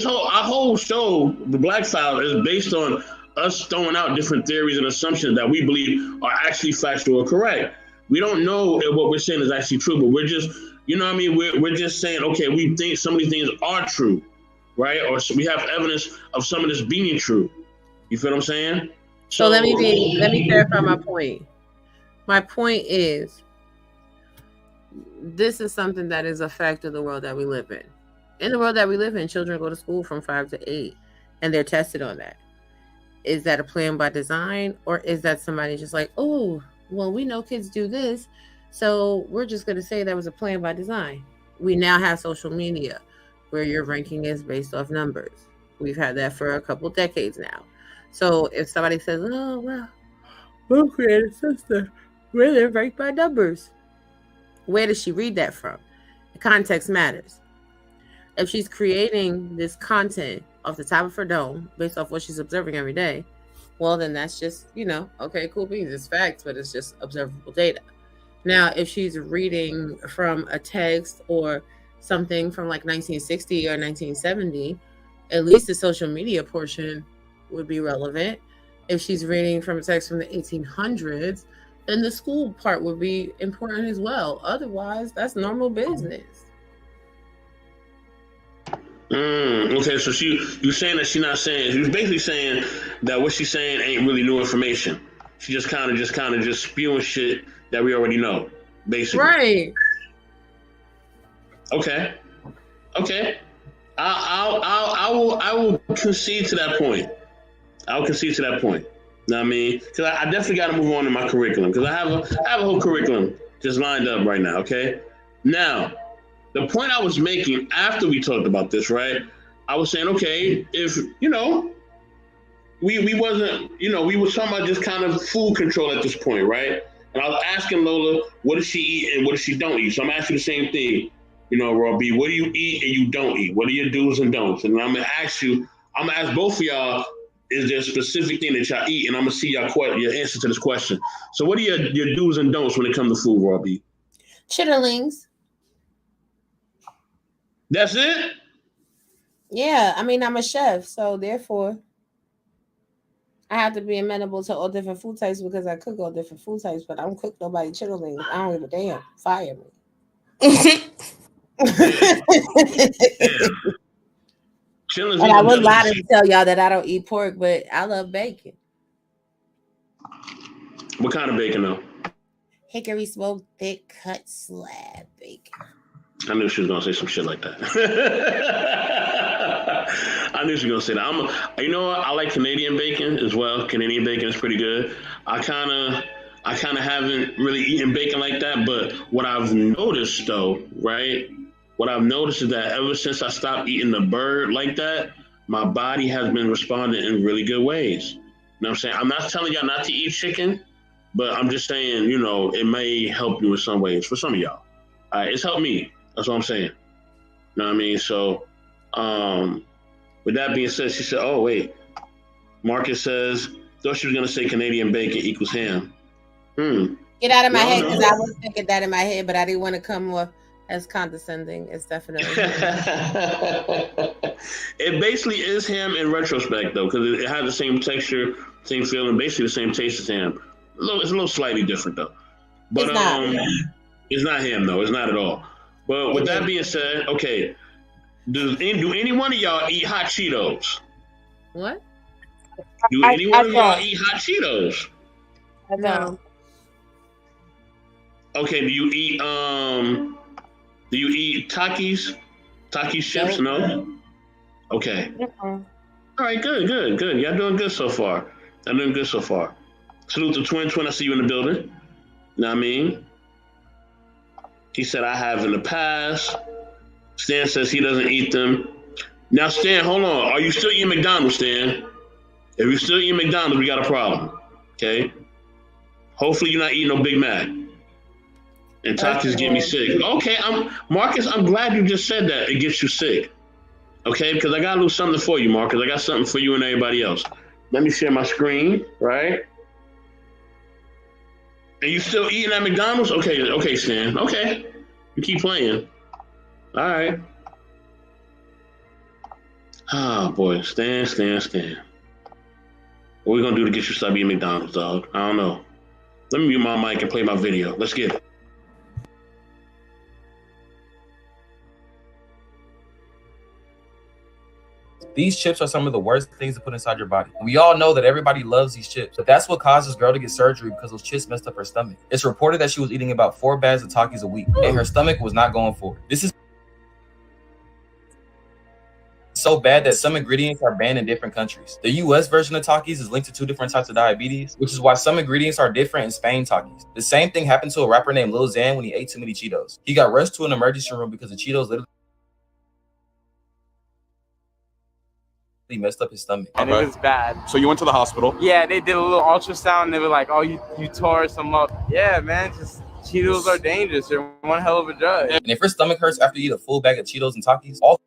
our whole show, the Black File, is based on us throwing out different theories and assumptions that we believe are actually factual or correct. We don't know if what we're saying is actually true, but we're just, you know what I mean? We're just saying, okay, we think some of these things are true, right? Or so we have evidence of some of this being true. You feel what I'm saying? So let me clarify my point. My point is, this is something that is a fact of the world that we live in. In the world that we live in, children go to school from 5 to 8, and they're tested on that. Is that a plan by design, or is that somebody just like, oh, well, we know kids do this, so we're just going to say that was a plan by design? We now have social media where your ranking is based off numbers. We've had that for a couple decades now. So if somebody says, oh, well, we'll create a system where they're ranked by numbers, where does she read that from? The context matters. If she's creating this content off the top of her dome based off what she's observing every day, well, then that's just, okay, cool beans. It's facts, but it's just observable data. Now, if she's reading from a text or something from like 1960 or 1970, at least the social media portion would be relevant. If she's reading from a text from the 1800s, then the school part would be important as well. Otherwise, that's normal business. Okay, so you're saying that she's not saying, she's basically saying that what she's saying ain't really new information. She just kind of spewing shit that we already know, basically. Right. Okay. I will concede to that point. I'll concede to that point. You know what I mean? Because I definitely got to move on in my curriculum, because I have a whole curriculum just lined up right now. Okay. Now, the point I was making after we talked about this, right? I was saying, okay, if we wasn't, we were talking about just kind of food control at this point, right? And I was asking Lola, what does she eat and what does she don't eat? So I'm asking the same thing, Raw B, what do you eat and you don't eat? What are your do's and don'ts? And I'm gonna ask both of y'all, is there a specific thing that y'all eat? And I'm gonna see your answer to this question. So what are your do's and don'ts when it comes to food, Raw B? Chitterlings. That's it? Yeah, I mean, I'm a chef, so therefore I have to be amenable to all different food types because I cook all different food types, but I don't cook nobody chitterlings. I don't give a damn. Fire me. And I would lie to tell y'all that I don't eat pork, but I love bacon. What kind of bacon, though? Hickory smoked thick cut slab bacon. I knew she was gonna say some shit like that. I knew she was gonna say that. I like Canadian bacon as well. Canadian bacon is pretty good. I kind of haven't really eaten bacon like that, but what I've noticed though, right? What I've noticed is that ever since I stopped eating the bird like that, my body has been responding in really good ways. You know what I'm saying? I'm not telling y'all not to eat chicken, but I'm just saying, it may help you in some ways for some of y'all. It's helped me. That's what I'm saying. You know what I mean? So, with that being said, she said, oh, wait. Marcus says, thought she was going to say Canadian bacon equals ham. Get out of my head, because I was thinking that in my head, but I didn't want to come off as condescending. It's definitely It basically is ham in retrospect, though, because it has the same texture, same feeling, basically the same taste as ham. It's a little slightly different, though. But it's not ham, though. It's not at all. But with that being said, okay, do any one of y'all eat hot Cheetos? What? Do any one of y'all eat hot Cheetos? No. Okay, do you eat Takis? Takis chips? No? Okay. All right, good. Y'all doing good so far. Salute to Twin. I see you in the building. You know what I mean? He said, I have in the past. Stan says he doesn't eat them. Now, Stan, hold on. Are you still eating McDonald's, Stan? If you're still eating McDonald's, we got a problem. Okay? Hopefully you're not eating no Big Mac. And Takis get me sick. Okay, Marcus, I'm glad you just said that. It gets you sick. Okay? Because I got a little something for you, Marcus. I got something for you and everybody else. Let me share my screen, right? And you still eating at McDonald's? Okay, Stan. Okay. You keep playing. All right. Oh, boy. Stan. What we going to do to get you to stop eating McDonald's, dog? I don't know. Let me mute my mic and play my video. Let's get it. These chips are some of the worst things to put inside your body. We all know that everybody loves these chips, but that's what caused this girl to get surgery because those chips messed up her stomach. It's reported that she was eating about 4 bags of Takis a week, and her stomach was not going for it. This is so bad that some ingredients are banned in different countries. The US version of Takis is linked to 2 different types of diabetes, which is why some ingredients are different in Spain Takis. The same thing happened to a rapper named Lil Xan when he ate too many Cheetos. He got rushed to an emergency room because the Cheetos literally messed up his stomach. And it was bad. So you went to the hospital? Yeah, they did a little ultrasound and they were like, oh, you tore some up. Yeah, man, just Cheetos are dangerous. They're one hell of a drug. And if your stomach hurts after you eat a full bag of Cheetos and Takis, all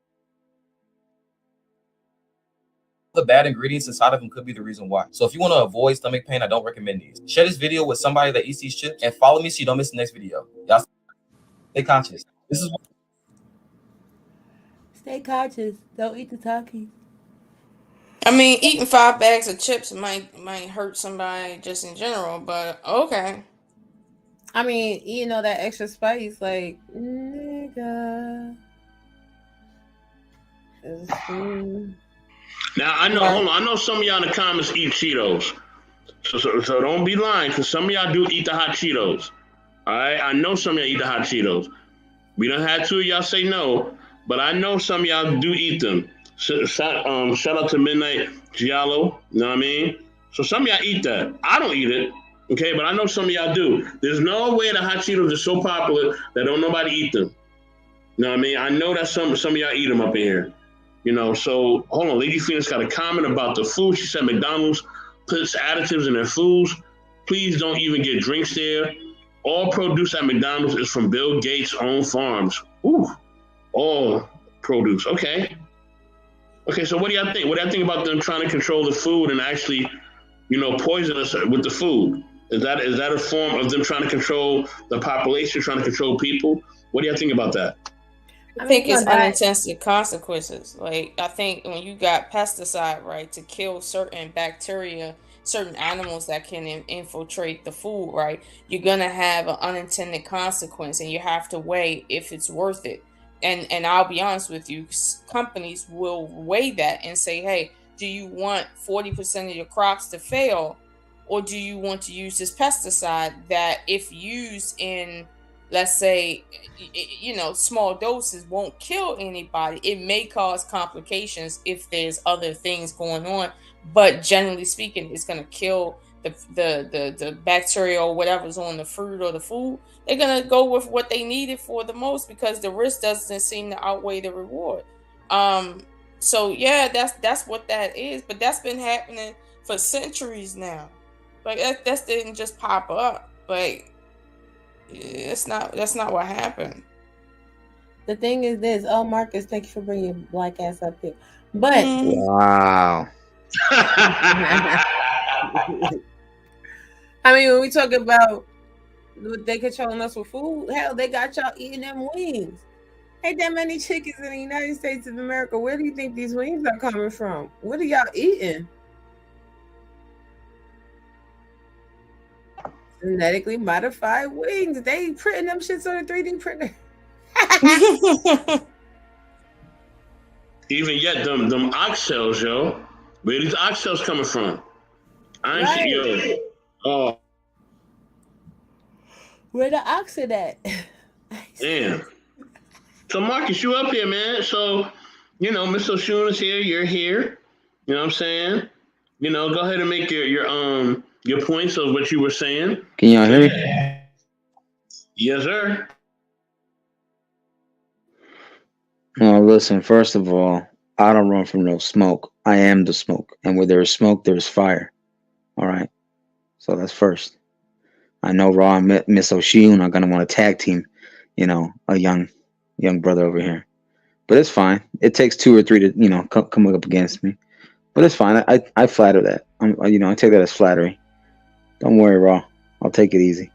the bad ingredients inside of them could be the reason why. So if you want to avoid stomach pain, I don't recommend these. Share this video with somebody that eats these chips and follow me so you don't miss the next video. Y'all stay conscious. Stay conscious. Don't eat the Takis. I mean, eating 5 bags of chips might hurt somebody just in general, but okay. I mean, eating all that extra spice, like, nigga. Now, I know, hold on. I know some of y'all in the comments eat Cheetos. So don't be lying, because some of y'all do eat the hot Cheetos. All right? I know some of y'all eat the hot Cheetos. We done had 2 of y'all say no, but I know some of y'all do eat them. Shout out to Midnight Giallo, you know what I mean? So some of y'all eat that. I don't eat it, okay? But I know some of y'all do. There's no way the hot Cheetos are so popular that don't nobody eat them. You know what I mean? I know that some of y'all eat them up in here. So hold on, Lady Phoenix got a comment about the food. She said McDonald's puts additives in their foods. Please don't even get drinks there. All produce at McDonald's is from Bill Gates' own farms. Ooh, all produce. Okay. So what do y'all think? What do y'all think about them trying to control the food and actually, poison us with the food? Is that a form of them trying to control the population, trying to control people? What do y'all think about that? I think it's unintended consequences. Like, I think when you got pesticide, right, to kill certain bacteria, certain animals that can infiltrate the food, right, you're going to have an unintended consequence, and you have to weigh if it's worth it. And I'll be honest with you, companies will weigh that and say, hey, do you want 40% of your crops to fail, or do you want to use this pesticide that, if used in, let's say, small doses, won't kill anybody? It may cause complications if there's other things going on, but generally speaking, it's going to kill the bacteria or whatever's on the fruit or the food. They're going to go with what they need it for the most, because the risk doesn't seem to outweigh the reward. So yeah, that's what that is. But that's been happening for centuries now. Like that didn't just pop up. Like, that's not what happened. The thing is this. Oh, Marcus, thank you for bringing your black ass up here. But wow. I mean, when we talk about they controlling us with food, hell, they got y'all eating them wings. Ain't that many chickens in the United States of America? Where do you think these wings are coming from? What are y'all eating? Genetically modified wings. They printing them shits on a 3D printer. Even yet, them ox cells, yo. Where these ox cells coming from? I ain't see, yo. Oh. Where the oxen at? Damn. So Marcus, you up here, man. So, Miss Oshun is here, you're here. You know what I'm saying? Go ahead and make your points of what you were saying. Can y'all hear me? Yes, sir. Well, listen, first of all, I don't run from no smoke. I am the smoke. And where there is smoke, there is fire. All right? So that's first. I know Raw and Miss Oshun are going to want to tag team, a young brother over here. But it's fine. It takes 2 or 3 to, come up against me. But it's fine. I flatter that. I take that as flattery. Don't worry, Raw. I'll take it easy.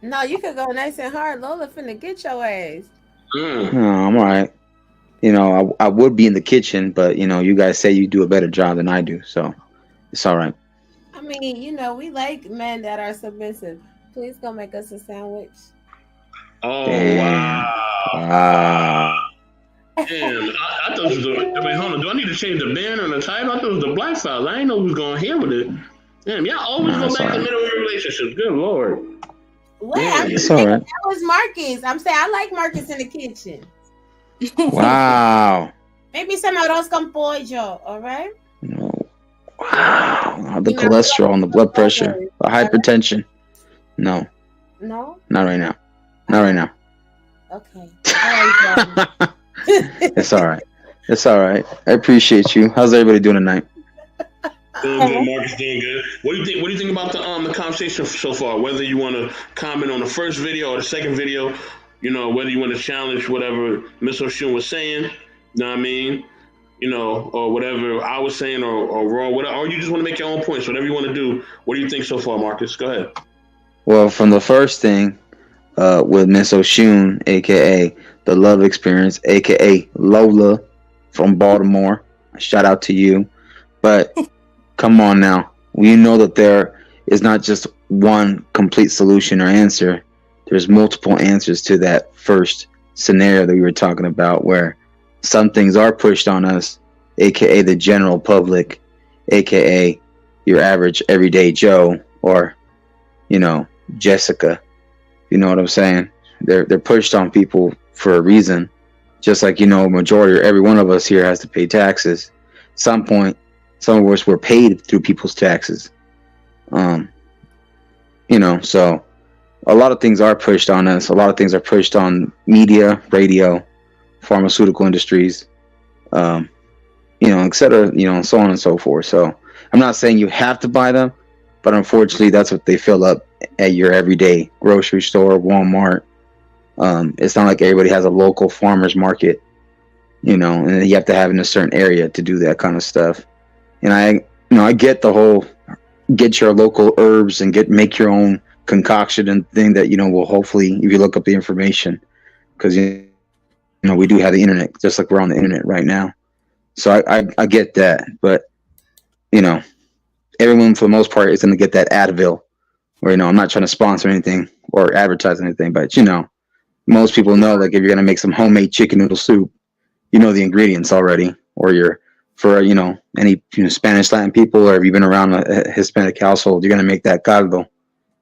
No, you could go nice and hard. Lola finna get your ass. No, I'm all right. I would be in the kitchen, but, you guys say you do a better job than I do. So it's all right. I mean, we like men that are submissive. Please go make us a sandwich. Oh, damn. Wow. Damn, I thought it was wait, hold on. Do I need to change the band or the title? I thought it was the Black Files. I didn't know who was going here with it. Damn, y'all always go back to middle relationships. Good Lord. Well, I'm just saying, that was Marcus. I'm saying I like Marcus in the kitchen. Wow. Maybe some arroz con pollo, all right? No. Wow. The cholesterol and the blood pressure, the hypertension. No. No? Not right now. Not right now. Okay. All right, It's all right. It's all right. I appreciate you. How's everybody doing tonight? Doing good, Marcus. Doing good. What do you think about the conversation so far? Whether you want to comment on the first video or the second video, whether you want to challenge whatever Miss Oshun was saying, you know what I mean? Or whatever I was saying, or wrong, whatever, or you just want to make your own points. Whatever you want to do. What do you think so far, Marcus? Go ahead. Well, from the first thing, with Miss Oshun, aka the Love Experience, aka Lola from Baltimore. Shout out to you. But come on now. We know that there is not just one complete solution or answer. There's multiple answers to that first scenario that we were talking about, where some things are pushed on us, aka the general public, aka your average everyday Joe, or Jessica. You know what I'm saying? They're pushed on people for a reason. Just like, majority or every one of us here has to pay taxes. At some point, some of us were paid through people's taxes. So a lot of things are pushed on us. A lot of things are pushed on media, radio, pharmaceutical industries, et cetera, so on and so forth. So I'm not saying you have to buy them, but unfortunately, that's what they fill up at your everyday grocery store, Walmart. It's not like everybody has a local farmer's market, and you have to have in a certain area to do that kind of stuff. And I get the whole get your local herbs and make your own concoction and thing that will hopefully, if you look up the information, because we do have the internet, just like we're on the internet right now. So I get that, but everyone for the most part is going to get that Advil, or I'm not trying to sponsor anything or advertise anything, but most people know, like, if you're going to make some homemade chicken noodle soup, the ingredients already, or for any Spanish Latin people, or if you've been around a Hispanic household, you're going to make that caldo,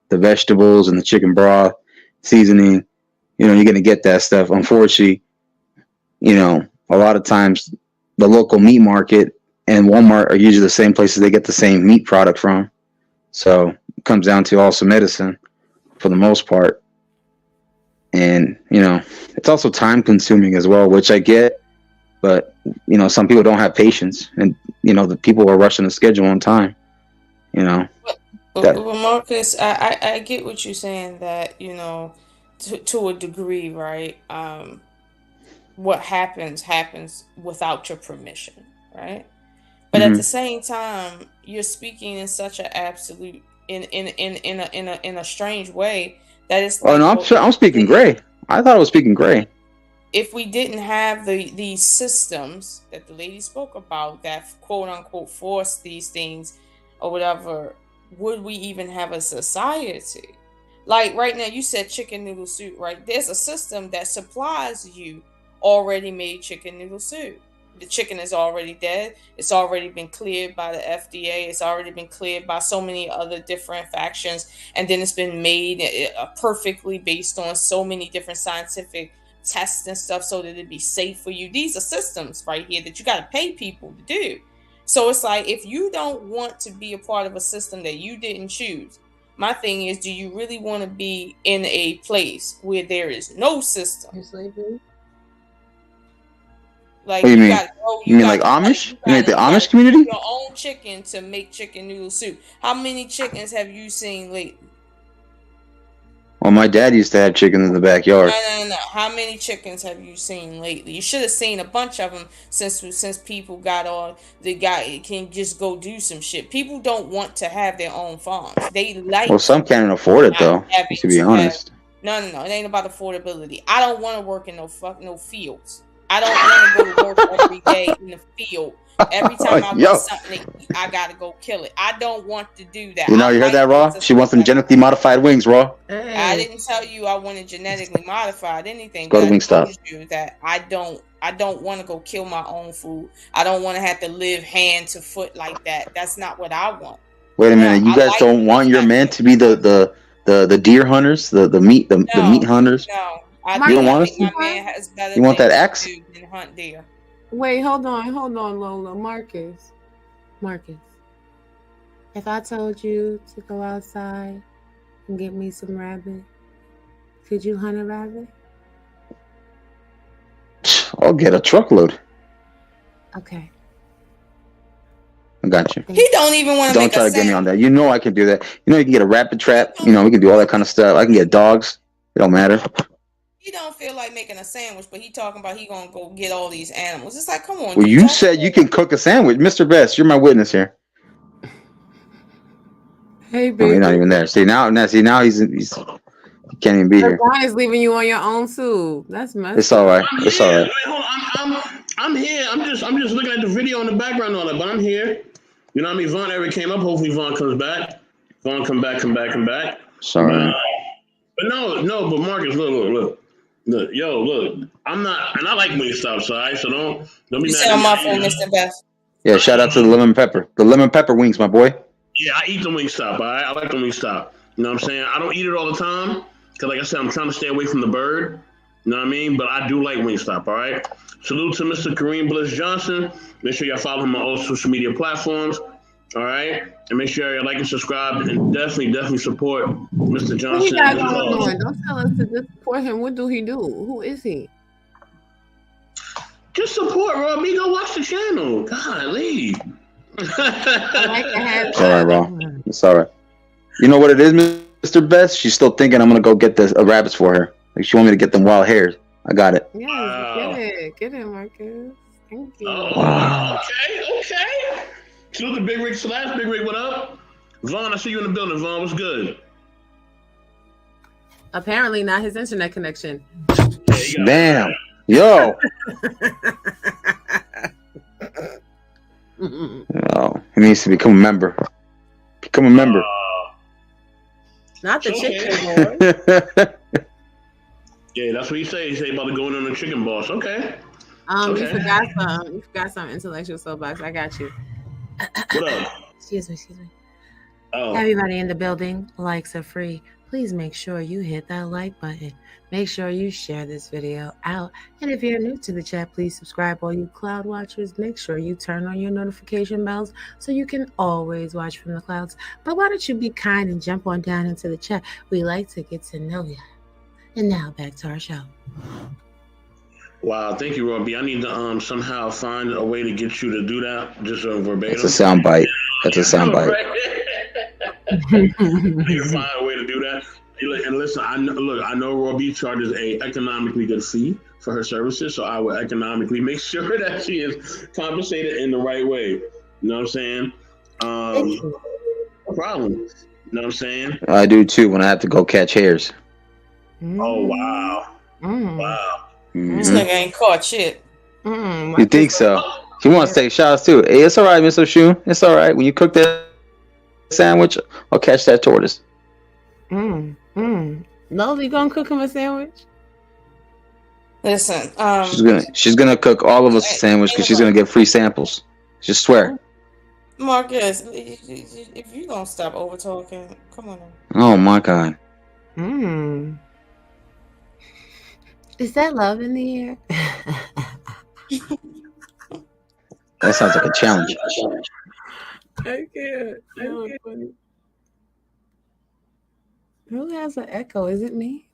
the vegetables and the chicken broth, seasoning, you're going to get that stuff. Unfortunately, a lot of times the local meat market and Walmart are usually the same places they get the same meat product from. So it comes down to also medicine for the most part. And, it's also time consuming as well, which I get, but, some people don't have patience, and, the people are rushing the schedule on time, But Marcus, I get what you're saying, that, to a degree, right? What happens without your permission, right? But at the same time, you're speaking in such an absolute, in a strange way that it's like, I'm speaking gray. I thought I was speaking gray. If we didn't have these systems that the lady spoke about that quote unquote force these things or whatever, would we even have a society? Like right now, you said chicken noodle soup, right? There's a system that supplies you already made chicken noodle soup. The chicken is already dead. It's already been cleared by the FDA. It's already been cleared by so many other different factions. And then it's been made perfectly based on so many different scientific tests and stuff so that it'd be safe for you. These are systems right here that you got to pay people to do. So it's like, if you don't want to be a part of a system that you didn't choose, my thing is, do you really want to be in a place where there is no system? Like, what do you mean? You mean like Amish? You mean like the Amish community? Your own chicken to make chicken noodle soup. How many chickens have you seen lately? Well, my dad used to have chickens in the backyard. No. How many chickens have you seen lately? You should have seen a bunch of them since people got on. The guy can just go do some shit. People don't want to have their own farms. They like. Well, some can't afford it though. To be honest. No. It ain't about affordability. I don't want to work in no fields. I don't want to go to work every day in the field. Every time I want something to eat, I gotta go kill it. I don't want to do that. You heard that, Raw? She wants some genetically modified wings, Raw. I didn't tell you I wanted genetically modified anything. Go to Wingstop. You that I don't want to go kill my own food. I don't want to have to live hand to foot like that. That's not what I want. Wait a minute, you guys don't want your men to be the deer hunters, the meat hunters? No. You don't want us to? You want that axe? Hunt deer. Wait, hold on, Lola. Marcus. If I told you to go outside and get me some rabbit, could you hunt a rabbit? I'll get a truckload. Okay. I got you. He don't even want to. Don't try to get me on that. You know I can do that. You can get a rabbit trap. We can do all that kind of stuff. I can get dogs. It don't matter. He don't feel like making a sandwich, but he talking about he gonna go get all these animals. It's like, come on. Well, you said you can cook a sandwich, Mr. Best. You're my witness here. Hey, baby. He's not even there. See now he's he can't even be here. Brian's leaving you on your own soup. That's messed. It's all right. It's all right. I'm here. I'm just looking at the video in the background and all that, but I'm here. You know what I mean? Vaughn Eric came up. Hopefully Vaughn comes back. Vaughn come back. Sorry. But no. But Marcus, look. Look. I'm not, and I like Wingstop, so don't be mad. Set him up for Mr. Best. Yeah, shout out to the lemon pepper wings, my boy. Yeah, I eat the Wingstop. All right, I like the Wingstop. You know what I'm saying? I don't eat it all the time because, like I said, I'm trying to stay away from the bird. You know what I mean? But I do like Wingstop. All right. Salute to Mr. Kareem Bliss Johnson. Make sure y'all follow him on all social media platforms. All right, and make sure you like and subscribe, and definitely support Mr. Johnson. What he got going on? Don't tell us to just support him. What do he do? Who is he? Just support Raw B. Go watch the channel. Golly. I like to have It's all right, Raw. It's all right. You know what it is, Mr. Best? She's still thinking I'm gonna go get the rabbits for her. Like she want me to get them wild hairs. I got it. Yes, Wow. get it, Marcus. Thank you. Oh, Wow. okay. Salute to Big Rick Slash. Big Rick, what up? Vaughn, I see you in the building. Vaughn, what's good? Apparently not his internet connection. Yeah, you got Damn. Yo. Oh, he needs to become a member. Become a member. Not the Okay. chicken boy. Yeah, that's what he say. He say about to go in on the chicken boss. Okay. You Okay. forgot some intellectual soapbox. I got you. What up? Excuse me. Oh, Everybody in the building, likes are free. Please make sure you hit that like button. Make sure you share this video out. And if you're new to the chat, please subscribe. All you cloud watchers, make sure you turn on your notification bells so you can always watch from the clouds. But why don't you be kind and jump on down into the chat? We like to get to know you. And now back to our show. wow. Thank you, Robbie. I need to somehow find a way to get you to do that. Just verbatim. That's a soundbite. That's a soundbite. You find a way to do that. And listen, I know Robbie charges a economically good fee for her services, so I will economically make sure that she is compensated in the right way. You know what I'm saying? No problem. You know what I'm saying? I do too when I have to go catch hares. Oh wow, wow. This Mhm. nigga ain't caught shit. You think so? He wants to take shots too. Hey, it's all right, Miss O'Shoon. It's all right. When you cook that sandwich, I'll catch that tortoise. Lola, you gonna cook him a sandwich? Listen, She's gonna cook all of us a sandwich because she's gonna get free samples. Just swear. Marcus, if you don't stop over talking, come on. Oh my God. Is that love in the air? That sounds like a challenge. I can't. Funny. Who has an echo? Is it me?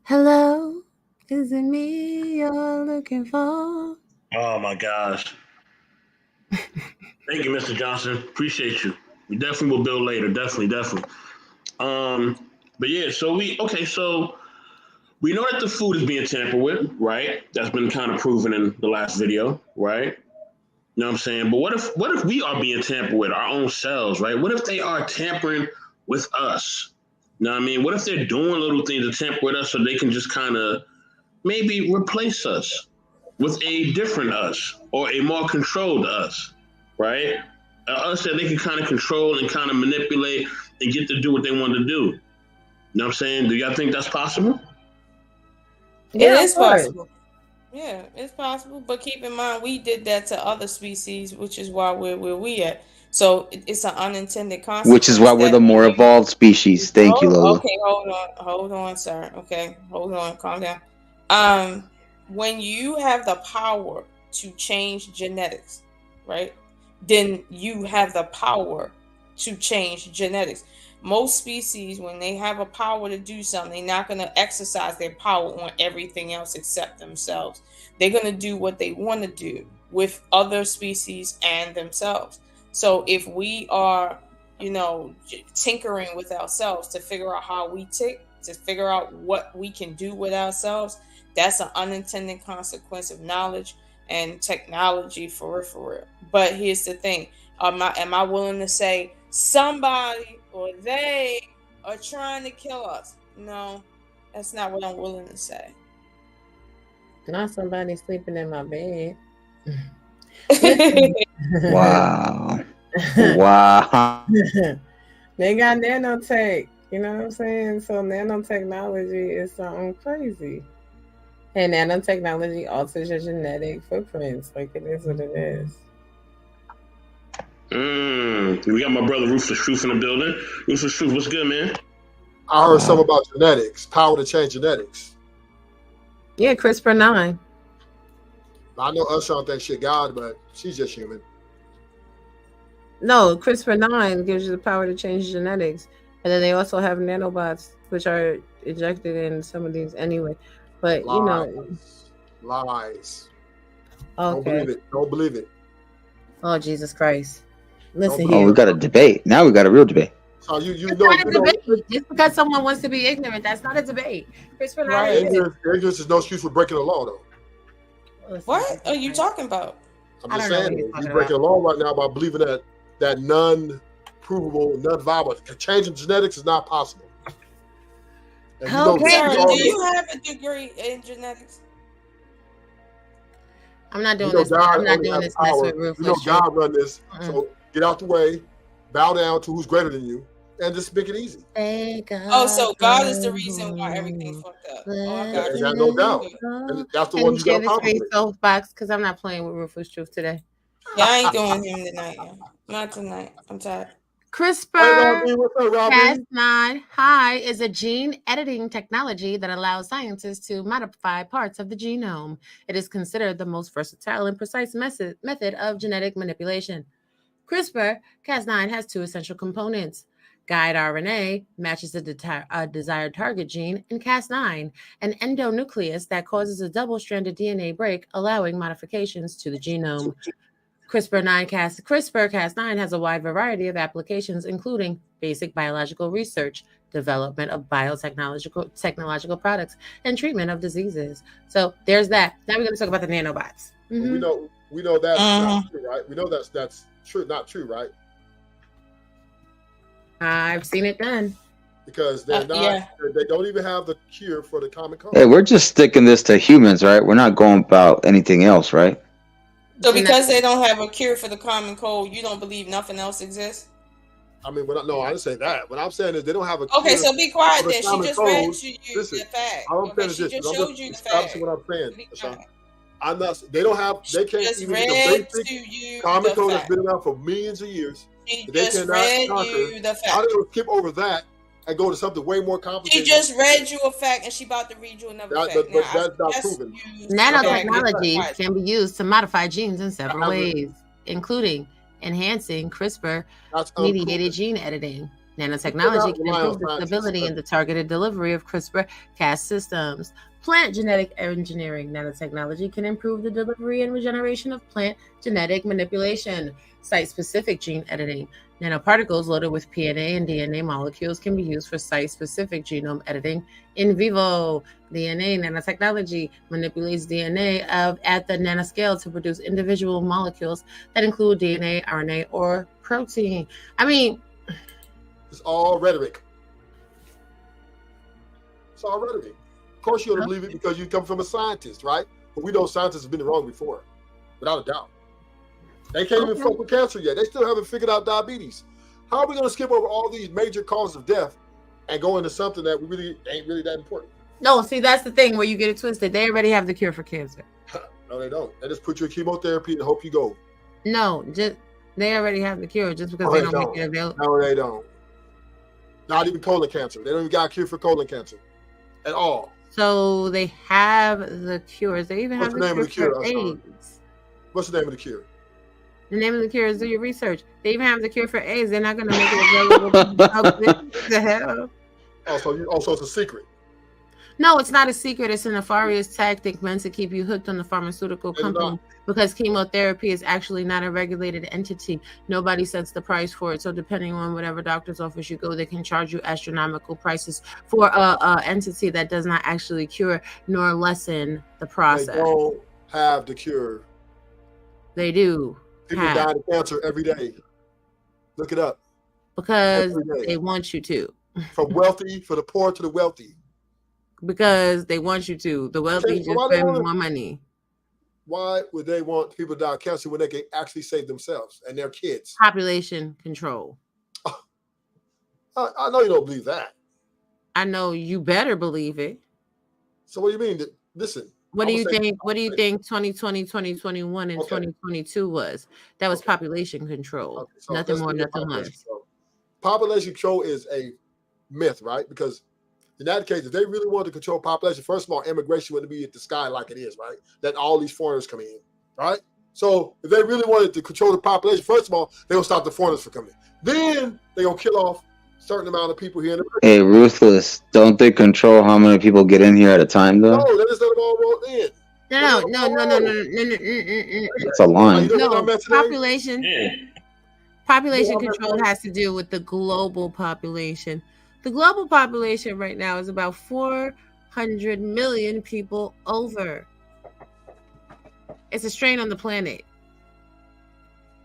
Hello? Is it me you're looking for? Oh my gosh. Thank you, Mr. Johnson. Appreciate you. We definitely will build later. Definitely. But yeah, so we know that the food is being tampered with, right? That's been kind of proven in the last video, right? You know what I'm saying? But what if we are being tampered with, our own selves, right? What if they are tampering with us? You know what I mean? What if they're doing little things to tamper with us so they can just kind of maybe replace us with a different us or a more controlled us, right? Us that they can kind of control and kind of manipulate and get to do what they want to do. You know what I'm saying? Do y'all think that's possible? It is possible. Yeah, it's possible. But keep in mind, we did that to other species, which is why we're where we at. So it's an unintended consequence. Which is why we're the more evolved species. Thank you, Lola. Okay, hold on, sir. Okay, hold on, calm down. When you have the power to change genetics, right? Then you have the power to change genetics. Most species, when they have a power to do something, they're not going to exercise their power on everything else except themselves. They're going to do what they want to do with other species and themselves. So if we are, tinkering with ourselves to figure out how we tick, to figure out what we can do with ourselves, that's an unintended consequence of knowledge and technology for real. But here's the thing. Am I willing to say somebody or they are trying to kill us? No, that's not what I'm willing to say. Not somebody sleeping in my bed. Wow. Wow. They got nanotech, you know what I'm saying? So nanotechnology is something crazy. And nanotechnology alters your genetic footprints. Like, it is what it is. We got my brother Rufus Truth in the building. Rufus Truth, what's good, man? I heard something about genetics, power to change genetics. Yeah, CRISPR-9. I know Usher don't think shit God, but she's just human. No, CRISPR-9 gives you the power to change genetics. And then they also have nanobots, which are injected in some of these anyway. But, Lies. Don't Okay. believe it. Don't believe it. Oh, Jesus Christ. Listen Don't Oh, here. we got a debate. Now we got a real debate. So you It's know, not a you know, debate. Just because someone wants to be ignorant, that's not a debate. Christopher Knight Right. is it. ignorance is no excuse for breaking the law, though. Listen, What are you talking about? I'm I just don't know saying, what you're you're talking breaking the law right now by believing that non-provable, non-viable, changing genetics is not possible. And you know Okay. this. Sir, You do already- you have a degree in genetics? I'm not doing you know this. God I'm not only doing has this mess power. with You know Rufus. God run this. Mm-mm. So get out the way, bow down to who's greater than you, and just make it easy. Oh, so God is the reason why everything's fucked up. Oh, I got And you. there's no doubt. And that's the Can one you you share got this problem space with. soapbox? Because I'm not playing with Rufus Truth today. Yeah, I ain't doing him tonight. Yeah. Not tonight. I'm tired. Hey, CRISPR Robbie, what's up, Robbie? Cas9 Hi is a gene editing technology that allows scientists to modify parts of the genome. It is considered the most versatile and precise method of genetic manipulation. CRISPR-Cas9 has two essential components. Guide RNA matches a desired target gene, and Cas9, an endonuclease that causes a double-stranded DNA break, allowing modifications to the genome. CRISPR-Cas9 has a wide variety of applications, including basic biological research, development of technological products, and treatment of diseases. So there's that. Now we're going to talk about the nanobots. Well, we know that's not true, right? We know that's true, not true, right? I've seen it done. Because they're not. yeah. They don't even have the cure for the common cold. Hey, we're just sticking this to humans, right? We're not going about anything else, right? So because they don't have a cure for the common cold, you don't believe nothing else exists? I mean, no, I didn't say that. What I'm saying is they don't have a Okay, cure so be quiet for the then. She common just cold. read to you Listen, the fact. all I'm Okay, saying is she this. just I'm showed you the establishing fact. what I'm saying. Be Hassan. quiet. I'm not. They don't have. They can't Just even get the read to basic you common the code that's fact. been around for millions of years. She That they just cannot read conquer. you the How fact. they gonna skip over that and go to something way more She complicated? just read you a fact and she about to read you another fact. But Now, I that's not suggest proven. you Nanotechnology can be used to modify genes in several However- ways, including enhancing That's CRISPR-mediated unproven. gene editing. cannot Nanotechnology can rely on improve the scientists, stability but- and the targeted delivery of CRISPR-Cas systems. Plant genetic engineering nanotechnology can improve the delivery and regeneration of plant genetic manipulation. Site-specific gene editing. Nanoparticles loaded with PNA and DNA molecules can be used for site-specific genome editing in vivo. DNA nanotechnology manipulates DNA at the nanoscale to produce individual molecules that include DNA, RNA, or protein. I mean, It's all rhetoric. It's all rhetoric. Of course, you don't believe it because you come from a scientist, right? But we know scientists have been wrong before, without a doubt. They can't even fuck with cancer yet. They still haven't figured out diabetes. How are we going to skip over all these major causes of death and go into something that really ain't really that important? no, see, that's the thing where you get it twisted. They already have the cure for cancer. No, they don't. They just put you in chemotherapy and hope you go. No, just they already have the cure just because No, they they don't don't. make it available. No, they don't. Not even colon cancer. They don't even got a cure for colon cancer at all. So they have the cures. They even What's have the the name of cure the for cure, Hassan? AIDS. What's the name of the cure? The name of the cure is do your research. They even have the cure for AIDS. They're not going to make it available to the public. What the hell? Also, it's a secret. No, it's not a secret. It's a nefarious tactic meant to keep you hooked on the pharmaceutical It's company not. because chemotherapy is actually not a regulated entity. Nobody sets the price for it. So depending on whatever doctor's office you go, they can charge you astronomical prices for a entity that does not actually cure nor lessen the They process. don't have the cure. They do People have die of cancer every day. Look it up. because Every day. they want you to. From wealthy, for the poor to the wealthy. Because they want you to. The wealthy Okay, just so why they spend wanna- more money. Why would they want people to die of cancer when they can actually save themselves and their kids? Population control. I know you don't believe that. I know you better believe it. So what do you mean? Listen. What do I'ma you say- think? What do you think 2020, 2021, and Okay. 2022 was? That was Okay. population control. Okay, so Nothing let's more, look at nothing population less. control. Population control is a myth, right? Because in that case, if they really wanted to control population, first of all, immigration wouldn't be at the sky like it is, right? Let all these foreigners come in, right? So if they really wanted to control the population, first of all, they'll stop the foreigners from coming in. Then they're gonna kill off a certain amount of people here in America. Hey, Ruthless, don't they control how many people get in here at a time, though? No, they just let them all roll in. No. It's a line. You know what I No, meant today? population Yeah. population Well, I'm control not- has to do with the global population. The global population right now is about 400 million people over. It's a strain on the planet.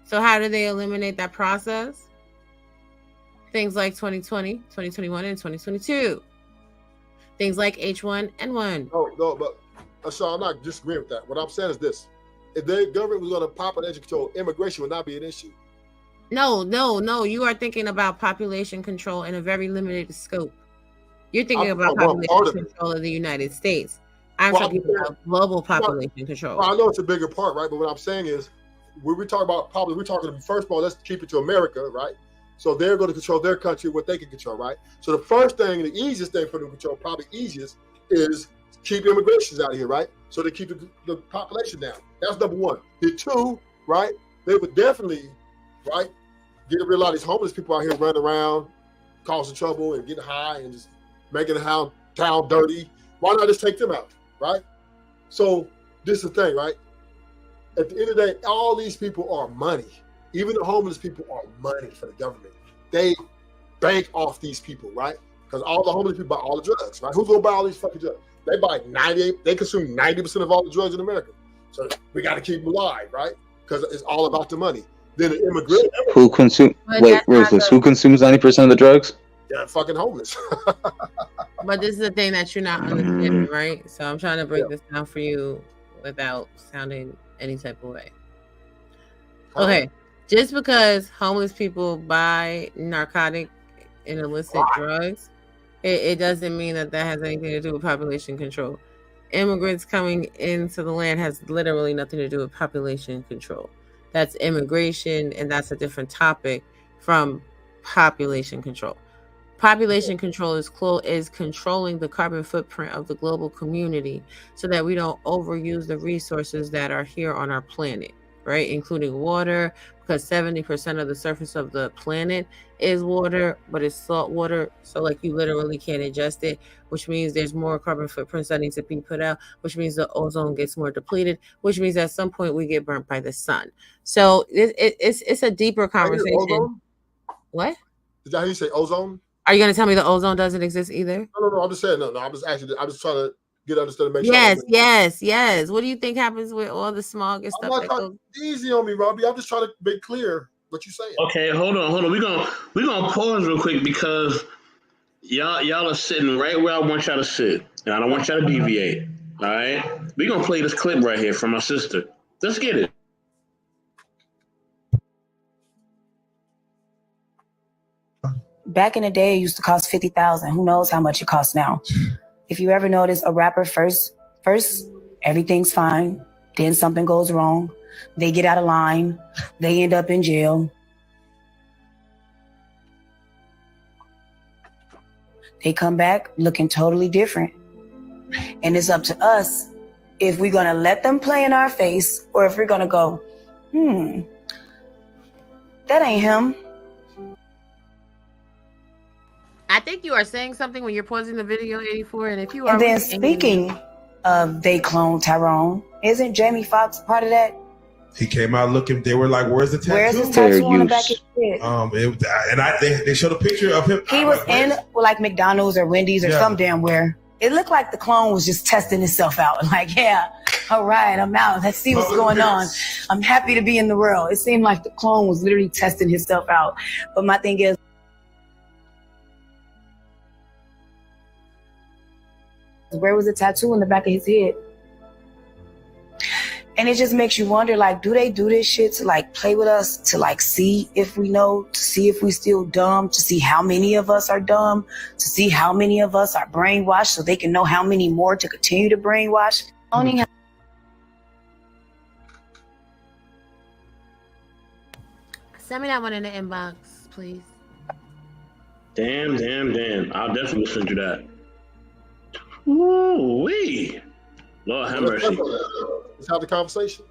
So how do they eliminate that process? Things like 2020, 2021, and 2022. Things like H1N1. No, but Ashawn, I'm not disagreeing with that. What I'm saying is this: if the government was going to population control, immigration would not be an issue. No. You are thinking about population control in a very limited scope. You're thinking I'm about talking about part population of it. control of the United States. I'm Well, talking about global population control. Well, I know it's a bigger part, right? But what I'm saying is, when we talk about we're talking first of all, let's keep it to America, right? So they're going to control their country, what they can control, right? So the first thing, the easiest thing for them to control, probably easiest, is keep immigrations out of here, right? So they keep the population down. That's number one. The two, right? They would definitely, right, get rid of a lot of these homeless people out here running around, causing trouble and getting high and just making the town dirty. Why not just take them out, right? So this is the thing, right? At the end of the day, all these people are money. Even the homeless people are money for the government. They bank off these people, right? Because all the homeless people buy all the drugs, right? Who's gonna buy all these fucking drugs? They buy 98. They consume 90% of all the drugs in America. So we got to keep them alive, right? Because it's all about the money. Then the immigrant, Who consume? But Wait, that's not Ruthless. the- Who consumes 90% of the drugs? they're fucking homeless. But this is the thing that you're not understanding, right? So I'm trying to break this down for you without sounding any type of way. Okay, just because homeless people buy narcotic and illicit drugs, it doesn't mean that has anything to do with population control. Immigrants coming into the land has literally nothing to do with population control. That's immigration, and that's a different topic from population control. Population control is controlling the carbon footprint of the global community so that we don't overuse the resources that are here on our planet, right? Including water, because 70% of the surface of the planet is water, but it's salt water. So like you literally can't ingest it, which means there's more carbon footprints that need to be put out, which means the ozone gets more depleted, which means at some point we get burnt by the sun. So it's a deeper conversation. Ozone? What? Is that how you say ozone? Are you going to tell me the ozone doesn't exist either? No. I'm just saying no. I'm just trying to get understood. Make Yes. What do you think happens with all the smog and I'm stuff? not that trying, goes- easy on me, Robbie. I'm just trying to make clear what you're saying. Okay, hold on. We're gonna pause real quick because y'all are sitting right where I want y'all to sit, and I don't want y'all to deviate. All right, we're gonna play this clip right here from my sister. Let's get it. Back in the day, it used to cost $50,000. Who knows how much it costs now? If you ever notice a rapper first everything's fine. Then something goes wrong. They get out of line. They end up in jail. They come back looking totally different. And it's up to us if we're going to let them play in our face or if we're going to go, that ain't him. I think you are saying something when you're pausing the video, 84. And if you are, And then speaking of they clone Tyrone, isn't Jamie Foxx part of that? He came out looking. They were like, "Where's the tattoo?" Where's his tattoo on the back of his head? They showed a picture of him. He was in like McDonald's or Wendy's or some damn where. It looked like the clone was just testing himself out. Like, yeah, all right, I'm out. Let's see what's going on. I'm happy to be in the world. It seemed like the clone was literally testing himself out. But my thing is, where was the tattoo in the back of his head? And it just makes you wonder, like, do they do this shit to like play with us, to like see if we know, to see if we still dumb, to see how many of us are dumb, to see how many of us are brainwashed so they can know how many more to continue to brainwash? Send me that one in the inbox, please. Damn. I'll definitely send you that. Ooh-wee. Lord have mercy. Let's have the conversation.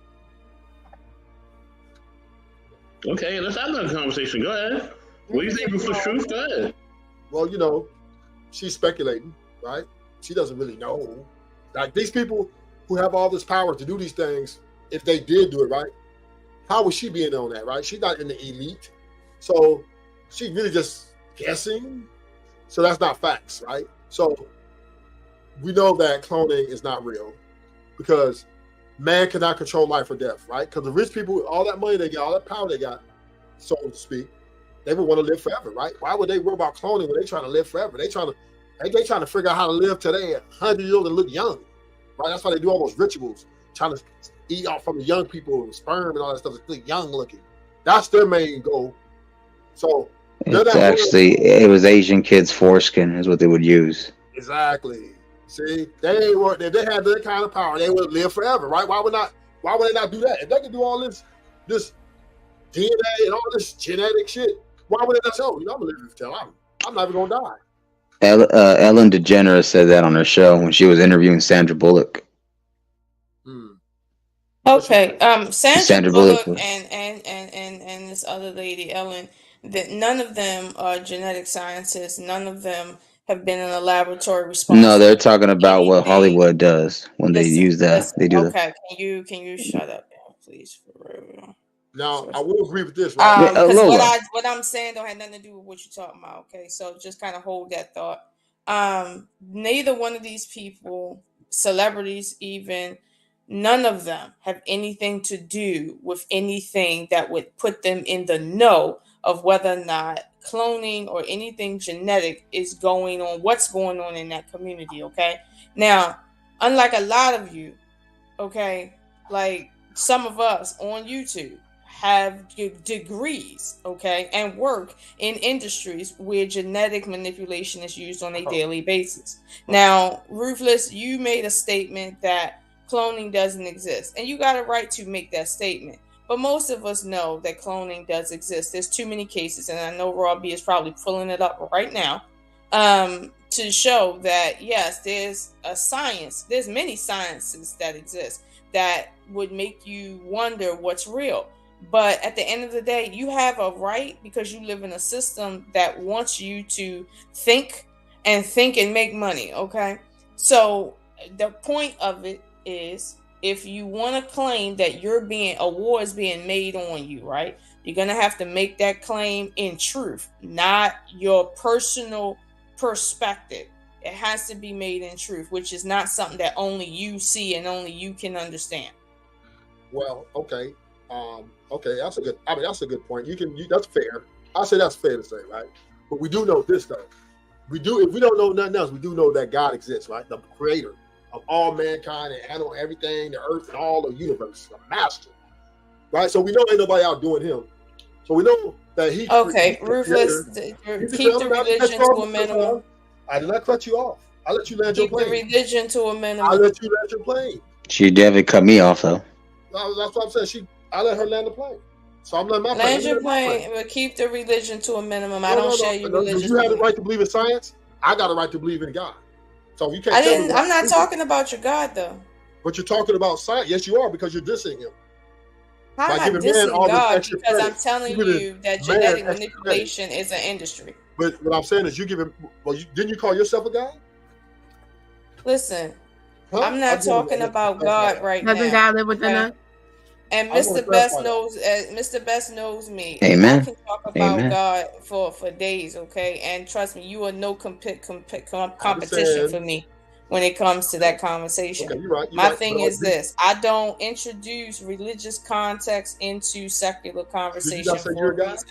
Okay, let's have that conversation. Go ahead. What do you think for truth? Go ahead. Well, she's speculating, right? She doesn't really know. Like these people, who have all this power to do these things, if they did do it right, how would she be in on that, right? She's not in the elite. So she's really just guessing. So that's not facts, right? So we know that cloning is not real because man cannot control life or death, right? Because the rich people, all that money they got, all that power they got, so to speak, they would want to live forever, right? Why would they worry about cloning when they trying to live forever? They trying to figure out how to live today at 100 years old and look young, right? That's why they do all those rituals, trying to eat off from the young people, sperm and all that stuff, to look young looking. That's their main goal. So it was Asian kids' foreskin is what they would use. Exactly. See, if they had that kind of power, they would live forever, right? Why would they not do that? If they could do all this DNA and all this genetic shit, why would they not say, I'm gonna live until I'm never gonna die? Ellen DeGeneres said that on her show when she was interviewing Sandra Bullock. Okay, Sandra Bullock and this other lady Ellen, that none of them are genetic scientists. None of them have been in a laboratory responsible. No, they're talking about what Hollywood does when they use that. They do that. Okay, can you shut up, please? For real. Now, I will agree with this, right? Because what I'm saying don't have nothing to do with what you're talking about. Okay, so just kind of hold that thought. Neither one of these people, celebrities even, none of them have anything to do with anything that would put them in the know of whether or not cloning or anything genetic is going on, what's going on in that community, okay? Now, unlike a lot of you, okay, like some of us on YouTube have degrees, okay, and work in industries where genetic manipulation is used on a daily basis. Now, Ruthless, you made a statement that cloning doesn't exist, and you got a right to make that statement. But most of us know that cloning does exist. There's too many cases, and I know Rob B is probably pulling it up right now to show that, yes, there's a science. There's many sciences that exist that would make you wonder what's real. But at the end of the day, you have a right because you live in a system that wants you to think and make money, okay? So the point of it is, if you want to claim that a war is being made on you, right? You're going to have to make that claim in truth, not your personal perspective. It has to be made in truth, which is not something that only you see and only you can understand. Well, okay. Okay, that's a good point. That's fair. I say that's fair to say, right? But we do know this though. If we don't know nothing else, we do know that God exists, right? The creator of all mankind and handle everything, the earth and all the universe, the master, right? So we know ain't nobody outdoing him. So we know that he. Okay, Ruthless, keep the religion to a minimum. I did not cut you off. I let you land your plane. Keep the religion to a minimum. I let you land your plane. She definitely cut me off though. That's what I'm saying. I let her land the plane. So I'm letting my plane. Land your plane, but keep the religion to a minimum. I don't share your religion. You have the right to believe in science. I got a right to believe in God. So you can't. I'm not talking about your God though. But you're talking about science. Yes, you are, because you're dissing him. I'm not dissing God because I'm telling you that genetic manipulation is an industry. But what I'm saying is, you give him. Well, didn't you call yourself a God? Listen, I'm not talking about God right now. Doesn't God live within us? And Mr. Best knows. Mr. Best knows me. Amen. I can talk about God for days, okay? And trust me, you are no competition for me when it comes to that conversation. Okay, you're right. My thing is this: I don't introduce religious context into secular conversation for a reason.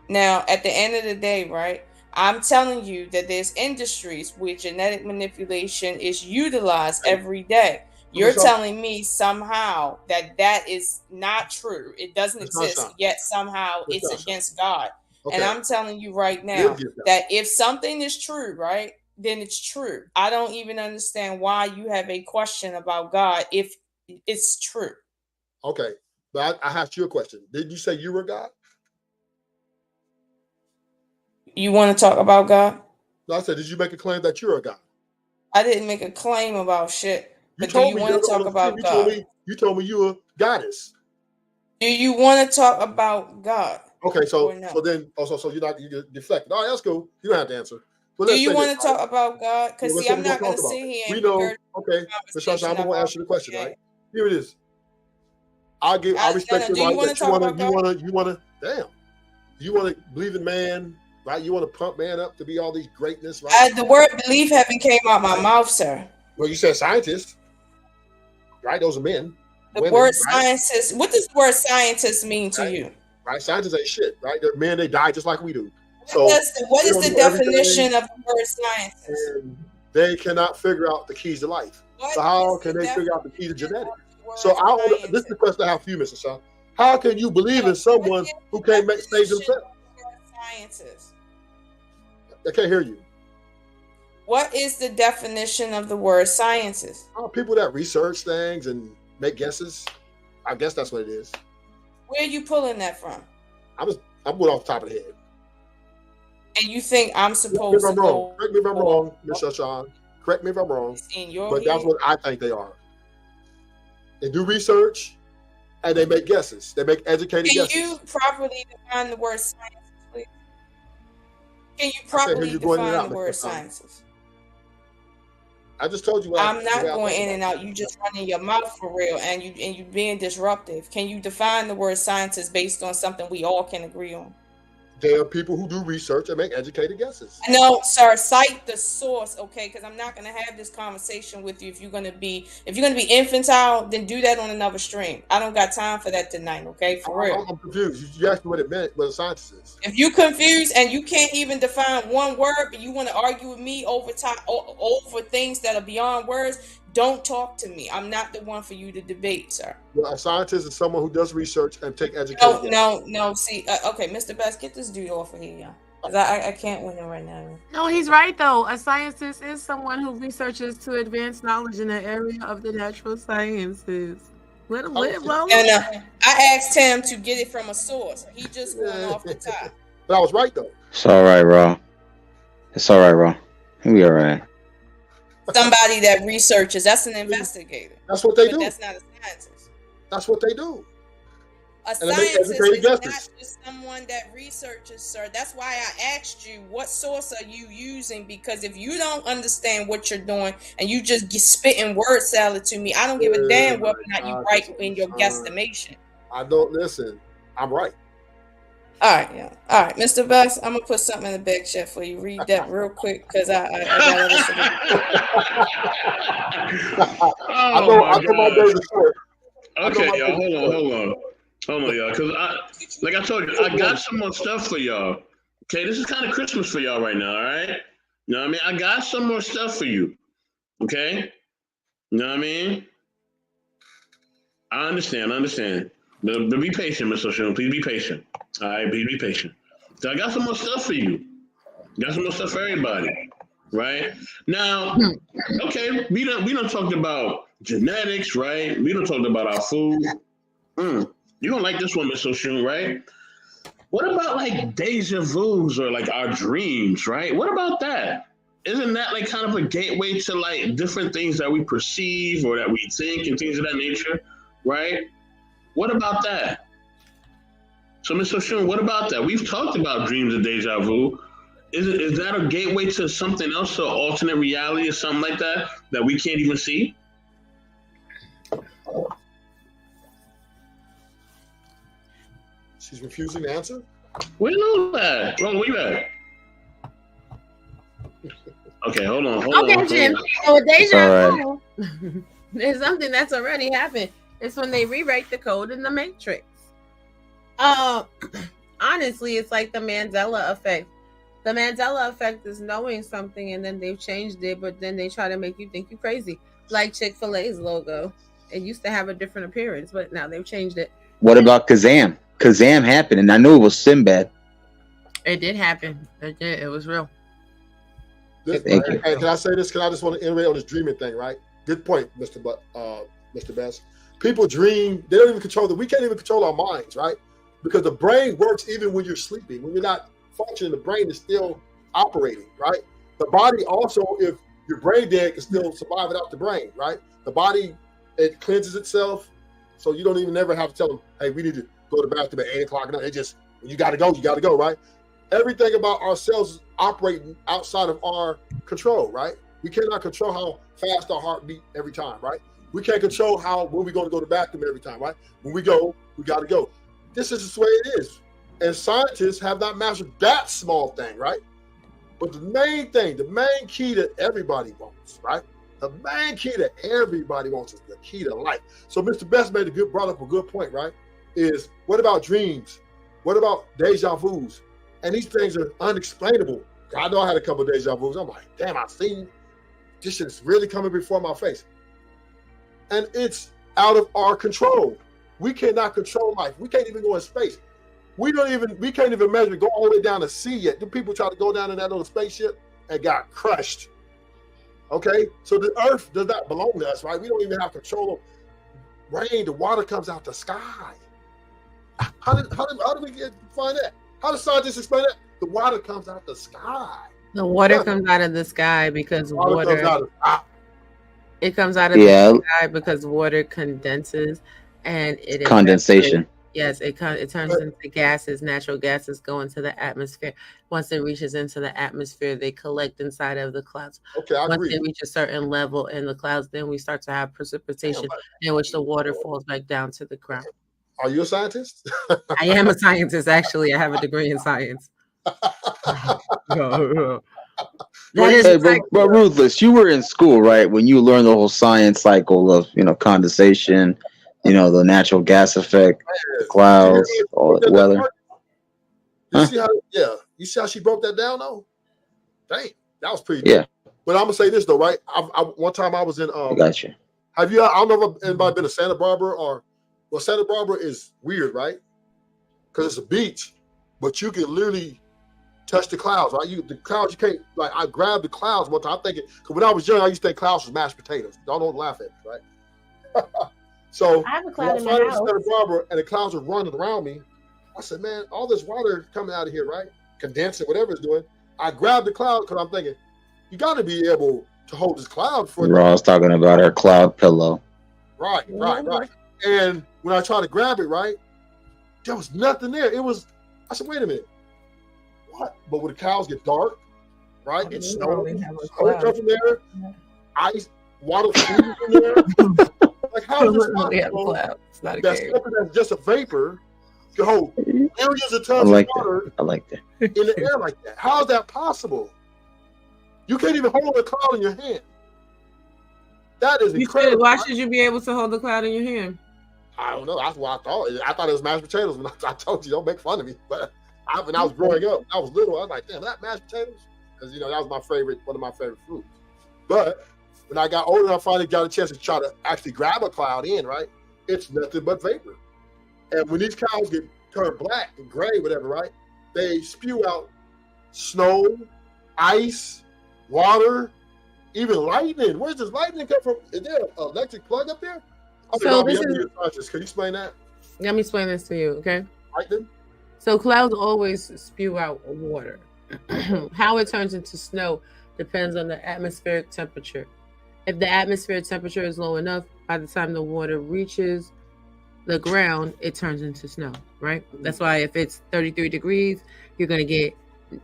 Now, at the end of the day, right? I'm telling you that there's industries where genetic manipulation is utilized every day. You're telling me somehow that is not true. It doesn't exist, yet somehow it's against God. Okay. And I'm telling you right now that if something is true, right, then it's true. I don't even understand why you have a question about God if it's true. Okay, but I asked you a question. Did you say you were God? You want to talk about God? No, I said, did you make a claim that you're a God? I didn't make a claim about shit. But do you want to talk about God? You told me you were a goddess. Do you want to talk about God? Okay, so then you're deflecting. All right, that's cool. You don't have to answer. Well, Do let's you say want this, to right? talk about God? Because Well, see, let's I'm say not we're going gonna to talk sit about here it. We and know, regurgitate okay, the Miss Sasha, conversation I'm I've gonna ask you the already question, right? had. Here it is. I respect Do your you right want to that talk about God? you wanna believe in man, right? You want to pump man up to be all these greatness, right? The word belief haven't came out my mouth, sir. Well, you said scientists, right? Those are men, The women, word right? scientist. What does the word scientist mean to Right? you? Right? Scientists ain't shit, right? They're men, they die just like we do. What So is they the don't know everything, definition of the word scientist? and they cannot figure out the keys to life. So how can they figure out the keys to genetics? So this is the question I have for you, Mr. Shaw. How can you believe in someone who can't save themselves? Scientist. I can't hear you. What is the definition of the word scientist? People that research things and make guesses. I guess that's what it is. Where are you pulling that from? I'm going off the top of the head. And you think I'm supposed to go? Correct me if I'm wrong, Mr. Shaw. Correct me if I'm wrong. But that's what I think they are. They do research and they make guesses. They make educated guesses. Can you properly define the word scientist, please? Can you properly define the word scientist? I just told you. I'm not going in and out. You just running your mouth for real, and you being disruptive. Can you define the word scientist based on something we all can agree on? There are people who do research and make educated guesses. No, sir. Cite the source, okay? Because I'm not going to have this conversation with you if you're going to be infantile. Then do that on another stream. I don't got time for that tonight, okay? For real. I'm confused. You asked me what it meant, what a scientist is. If you confused and you can't even define one word, but you want to argue with me over things that are beyond words, don't talk to me. I'm not the one for you to debate, sir. Well, a scientist is someone who does research and take education. No. See, okay, Mr. Best, get this dude off of here, y'all. Because I can't win him right now. No, he's right though. A scientist is someone who researches to advance knowledge in the area of the natural sciences. Let him roll. And I asked him to get it from a source. He just going off the top. But I was right though. It's all right, Raw. It's all right, Raw. We all right. Somebody that researches, that's an investigator. That's what they do. That's not a scientist. That's what they do. A scientist is not just someone that researches, sir. That's why I asked you, what source are you using? Because if you don't understand what you're doing and you just spitting word salad to me, I don't give a damn whether or not you right in your guesstimation. I don't listen. I'm right. All right, yeah. All right, Mr. Best, I'm gonna put something in the back chat for you. Read that real quick because I gotta listen. I know my days are short. Okay, y'all, hold on, y'all, because like I told you, I got some more stuff for y'all. Okay, this is kind of Christmas for y'all right now, all right? You know what I mean? I got some more stuff for you. Okay? You know what I mean? I understand. But be patient, Mr. O'Shea. Please be patient. All right, please be patient. So I got some more stuff for you. Got some more stuff for everybody. Right? Now, okay, we done talked about genetics, right? We done talked about our food. You don't like this one, Mr. O'Shea, right? What about like deja vus or like our dreams, right? What about that? Isn't that like kind of a gateway to like different things that we perceive or that we think and things of that nature, right? What about that? So, Mr. O'Shea, what about that? We've talked about dreams and deja vu. Is that a gateway to something else, to alternate reality or something like that we can't even see? She's refusing to answer? Where you know that? Where you at? Okay, hold on. Okay, Jim. So deja vu is something that's already happened. It's when they rewrite the code in the Matrix. Honestly, it's like the Mandela effect. The Mandela effect is knowing something and then they've changed it, but then they try to make you think you're crazy. Like Chick-fil-A's logo. It used to have a different appearance, but now they've changed it. What about Kazam? Kazam happened, and I knew it was Sinbad. It did happen. It did. It was real. Thank you. Hey, can I say this? Because I just want to iterate on this dreaming thing, right? Good point, Mr. Best. People dream. They don't even control we can't even control our minds, right? Because the brain works even when you're sleeping. When you're not functioning, the brain is still operating, right? The body also, if your brain dead, can still survive without the brain, right? The body, it cleanses itself, so you don't even never have to tell them, hey, we need to go to the bathroom at 8 o'clock. No, it just, when you got to go, right? Everything about ourselves is operating outside of our control, right? We cannot control how fast our heart beat every time, right? We can't control when we're going to go to the bathroom every time, right? When we go, we got to go. This is the way it is. And scientists have not mastered that small thing, right? But the main thing, the main key that everybody wants, right? The main key that everybody wants is the key to life. So Mr. Best brought up a good point, right? Is what about dreams? What about deja vus? And these things are unexplainable. I know I had a couple of deja vus. I'm like, damn, I've seen this shit's really coming before my face. And it's out of our control. We cannot control life. We can't even go in space. We can't even measure, go all the way down to sea yet. The people try to go down in that little spaceship and got crushed. Okay? So the earth does not belong to us, right? We don't even have control of rain. The water comes out the sky. How did we find that? How do scientists explain that? The water comes out the sky. The water comes out of the sky because water comes out of it comes out of the sky because water condenses and it condensation. Yes, it turns into gases. Natural gases go into the atmosphere. Once it reaches into the atmosphere, they collect inside of the clouds. Okay, I Once agree. they reach a certain level in the clouds, then we start to have precipitation in which the water falls back down to the ground. Are you a scientist? I am a scientist, actually. I have a degree in science. Hey, but Ruthless, you were in school, right? When you learned the whole science cycle of, condensation, the natural gas effect, the clouds, all the weather. You see how she broke that down, though? Dang, that was pretty Yeah. good. But I'm gonna say this though, right? One time I was in I got you. I don't know if anybody been to Santa Barbara Santa Barbara is weird, right? Because it's a beach, but you can literally touch the clouds, right? The clouds, you can't, like, I grabbed the clouds one time. I'm thinking, because when I was young, I used to think clouds was mashed potatoes. Y'all don't laugh at me, right? So I have a when cloud I in my finally house. Santa Barbara and the clouds were running around me, I said, man, all this water coming out of here, right? Condensing, whatever it's doing. I grabbed the cloud because I'm thinking, you got to be able to hold this cloud for Raw's talking about her cloud pillow. Right. And when I tried to grab it, right, there was nothing there. I said, wait a minute. What? But when the clouds get dark, right, it's snowing, snow comes from there, ice, water freezes in there. Like, how is this possible that something that's just a vapor can hold millions of tons of water I like that. in the air like that? How is that possible? You can't even hold a cloud in your hand. That is incredible. Why should you be able to hold the cloud in your hand? I don't know. That's what I thought. I thought it was mashed potatoes when I told you, don't make fun of me. But when I was growing up, I was little, I was like, damn, that mashed potatoes? Because, that was one of my favorite foods. But when I got older, I finally got a chance to try to actually grab a cloud in, right? It's nothing but vapor. And when these clouds get turned black and gray, whatever, right? They spew out snow, ice, water, even lightning. Where's this lightning come from? Is there an electric plug up there? So can you explain that? Let me explain this to you, okay? Lightning? So clouds always spew out water. How it turns into snow depends on the atmospheric temperature. If the atmospheric temperature is low enough, by the time the water reaches the ground, it turns into snow, right? That's why if it's 33 degrees, you're going to get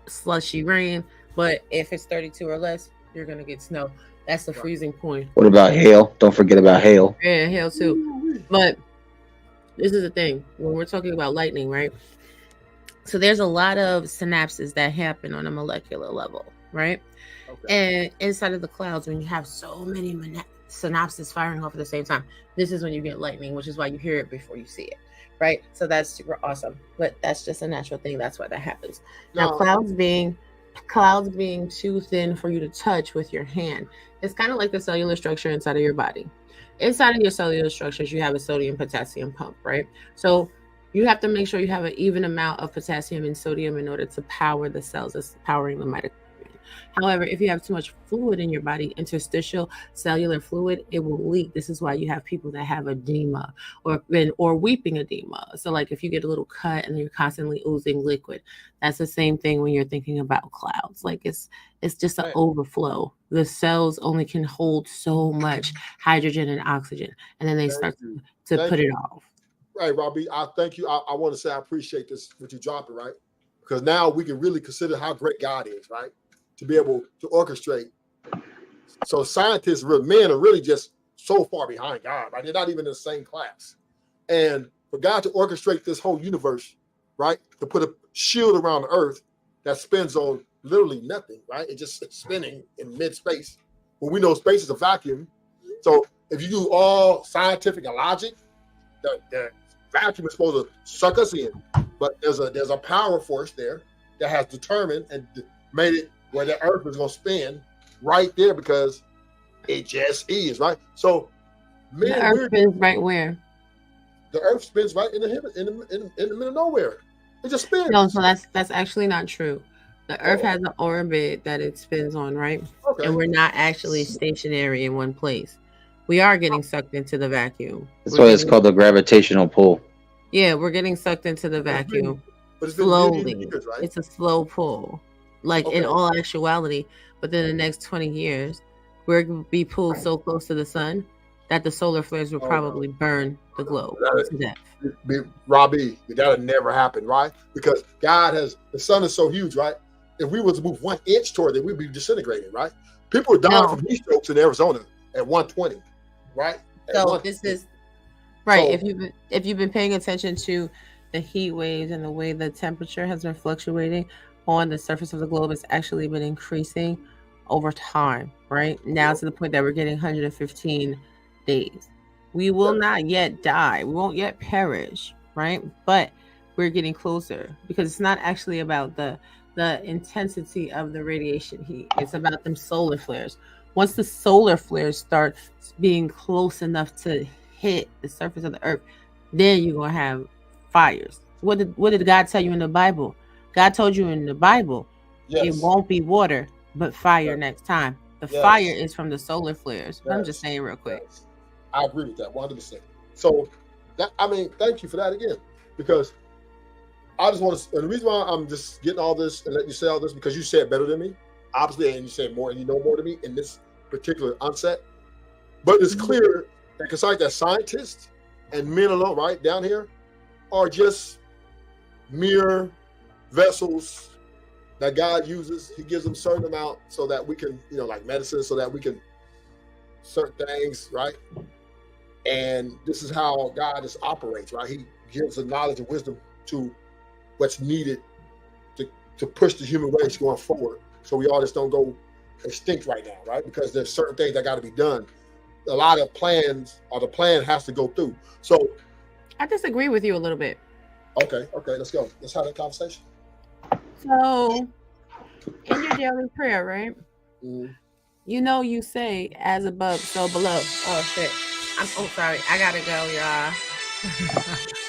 slushy rain. But if it's 32 or less, you're going to get snow. That's the freezing point. What about hail? Don't forget about hail. Yeah, hail too. But this is the thing. When we're talking about lightning, right? So there's a lot of synapses that happen on a molecular level, right? Okay. And inside of the clouds, when you have so many synapses firing off at the same time, this is when you get lightning, which is why you hear it before you see it, right? So that's super awesome. But that's just a natural thing. That's why that happens. Now, clouds being too thin for you to touch with your hand. It's kind of like the cellular structure inside of your body. Inside of your cellular structures, you have a sodium potassium pump, right? So you have to make sure you have an even amount of potassium and sodium in order to power the cells that's powering the mitochondria. However, if you have too much fluid in your body, interstitial cellular fluid, it will leak. This is why you have people that have edema or weeping edema. So like if you get a little cut and you're constantly oozing liquid, that's the same thing when you're thinking about clouds. Like it's just an overflow. The cells only can hold so much hydrogen and oxygen, and then they start to put it off. Right, Robbie. I thank you. I want to say I appreciate this, what you dropping, right? because now we can really consider how great God is, right? To be able to orchestrate. So scientists, men are really just so far behind God, right? They're not even in the same class. And for God to orchestrate this whole universe, right? To put a shield around the earth that spins on literally nothing, right? It's just spinning in mid-space. When we know space is a vacuum. So if you do all scientific and logic, the vacuum is supposed to suck us in. But there's a power force there that has determined and made it where the earth is going to spin right there because it just is, right? So the earth spins right where? The earth spins right in the middle of nowhere. It just spins. No, so that's actually not true. The earth has an orbit that it spins on, right? Okay. And we're not actually stationary in one place. We are getting sucked into the vacuum. That's why it's called the gravitational pull. Yeah, we're getting sucked into the vacuum slowly. Years, right? It's a slow pull, like in all actuality. Within the next 20 years, we're going to be pulled so close to the sun that the solar flares will probably burn the globe to death. Robbie, that'll never happen, right? Because the sun is so huge, right? If we were to move 1 inch toward it, we'd be disintegrating, right? People are dying from heat strokes in Arizona at 120, right? So this is right. So, if you've been paying attention to the heat waves and the way the temperature has been fluctuating on the surface of the globe, it's actually been increasing over time, right? Now to the point that we're getting 115 days. We will not yet die. We won't yet perish, right? But we're getting closer because it's not actually about the intensity of the radiation heat. It's about them solar flares. Once the solar flares start being close enough to hit the surface of the earth, then you're gonna have fires. What did God tell you in the Bible? God told you in the Bible, it won't be water, but fire next time. The fire is from the solar flares. I'm just saying real quick. I agree with that 100%. So, thank you for that again, because I just want to. And the reason why I'm just getting all this and letting you say all this because you said better than me, obviously, and you said more and you know more than me in this particular onset. But it's clear that scientists and men alone, right down here, are just mere vessels that God uses. He gives them a certain amount so that we can, like medicine, so that we can certain things, right? And this is how God just operates, right? He gives the knowledge and wisdom to what's needed to push the human race going forward. So we all just don't go extinct right now, right? Because there's certain things that got to be done. A lot of plans, or the plan has to go through. So I disagree with you a little bit. Okay, let's go. Let's have that conversation. So in your daily prayer, right? Mm-hmm. You say as above, so below. Oh shit. I'm so sorry. I gotta go, y'all.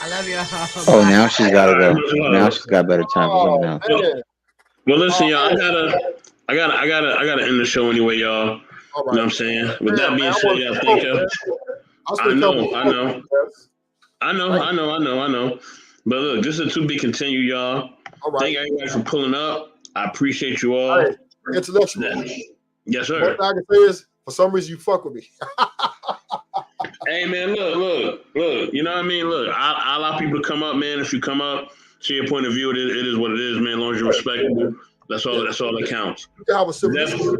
I love y'all. Oh, now she's gotta go. Now she's got better time for something else. Well, listen, y'all. I gotta end the show anyway, y'all. All right. You know what I'm saying? With that being said, y'all think I know. But look, this is to be continued, y'all. All right. Thank everybody for pulling up. I appreciate you all. Hey, intellectual. Yes, sir. What I can say is, for some reason, you fuck with me. Hey, man, look. You know what I mean? Look, I allow people to come up, man. If you come up, see your point of view, it is what it is, man. As long as you're respectable, that's all that counts. Definitely.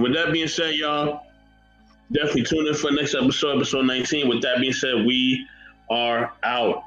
With that being said, y'all, definitely tune in for the next episode 19. With that being said, we are out.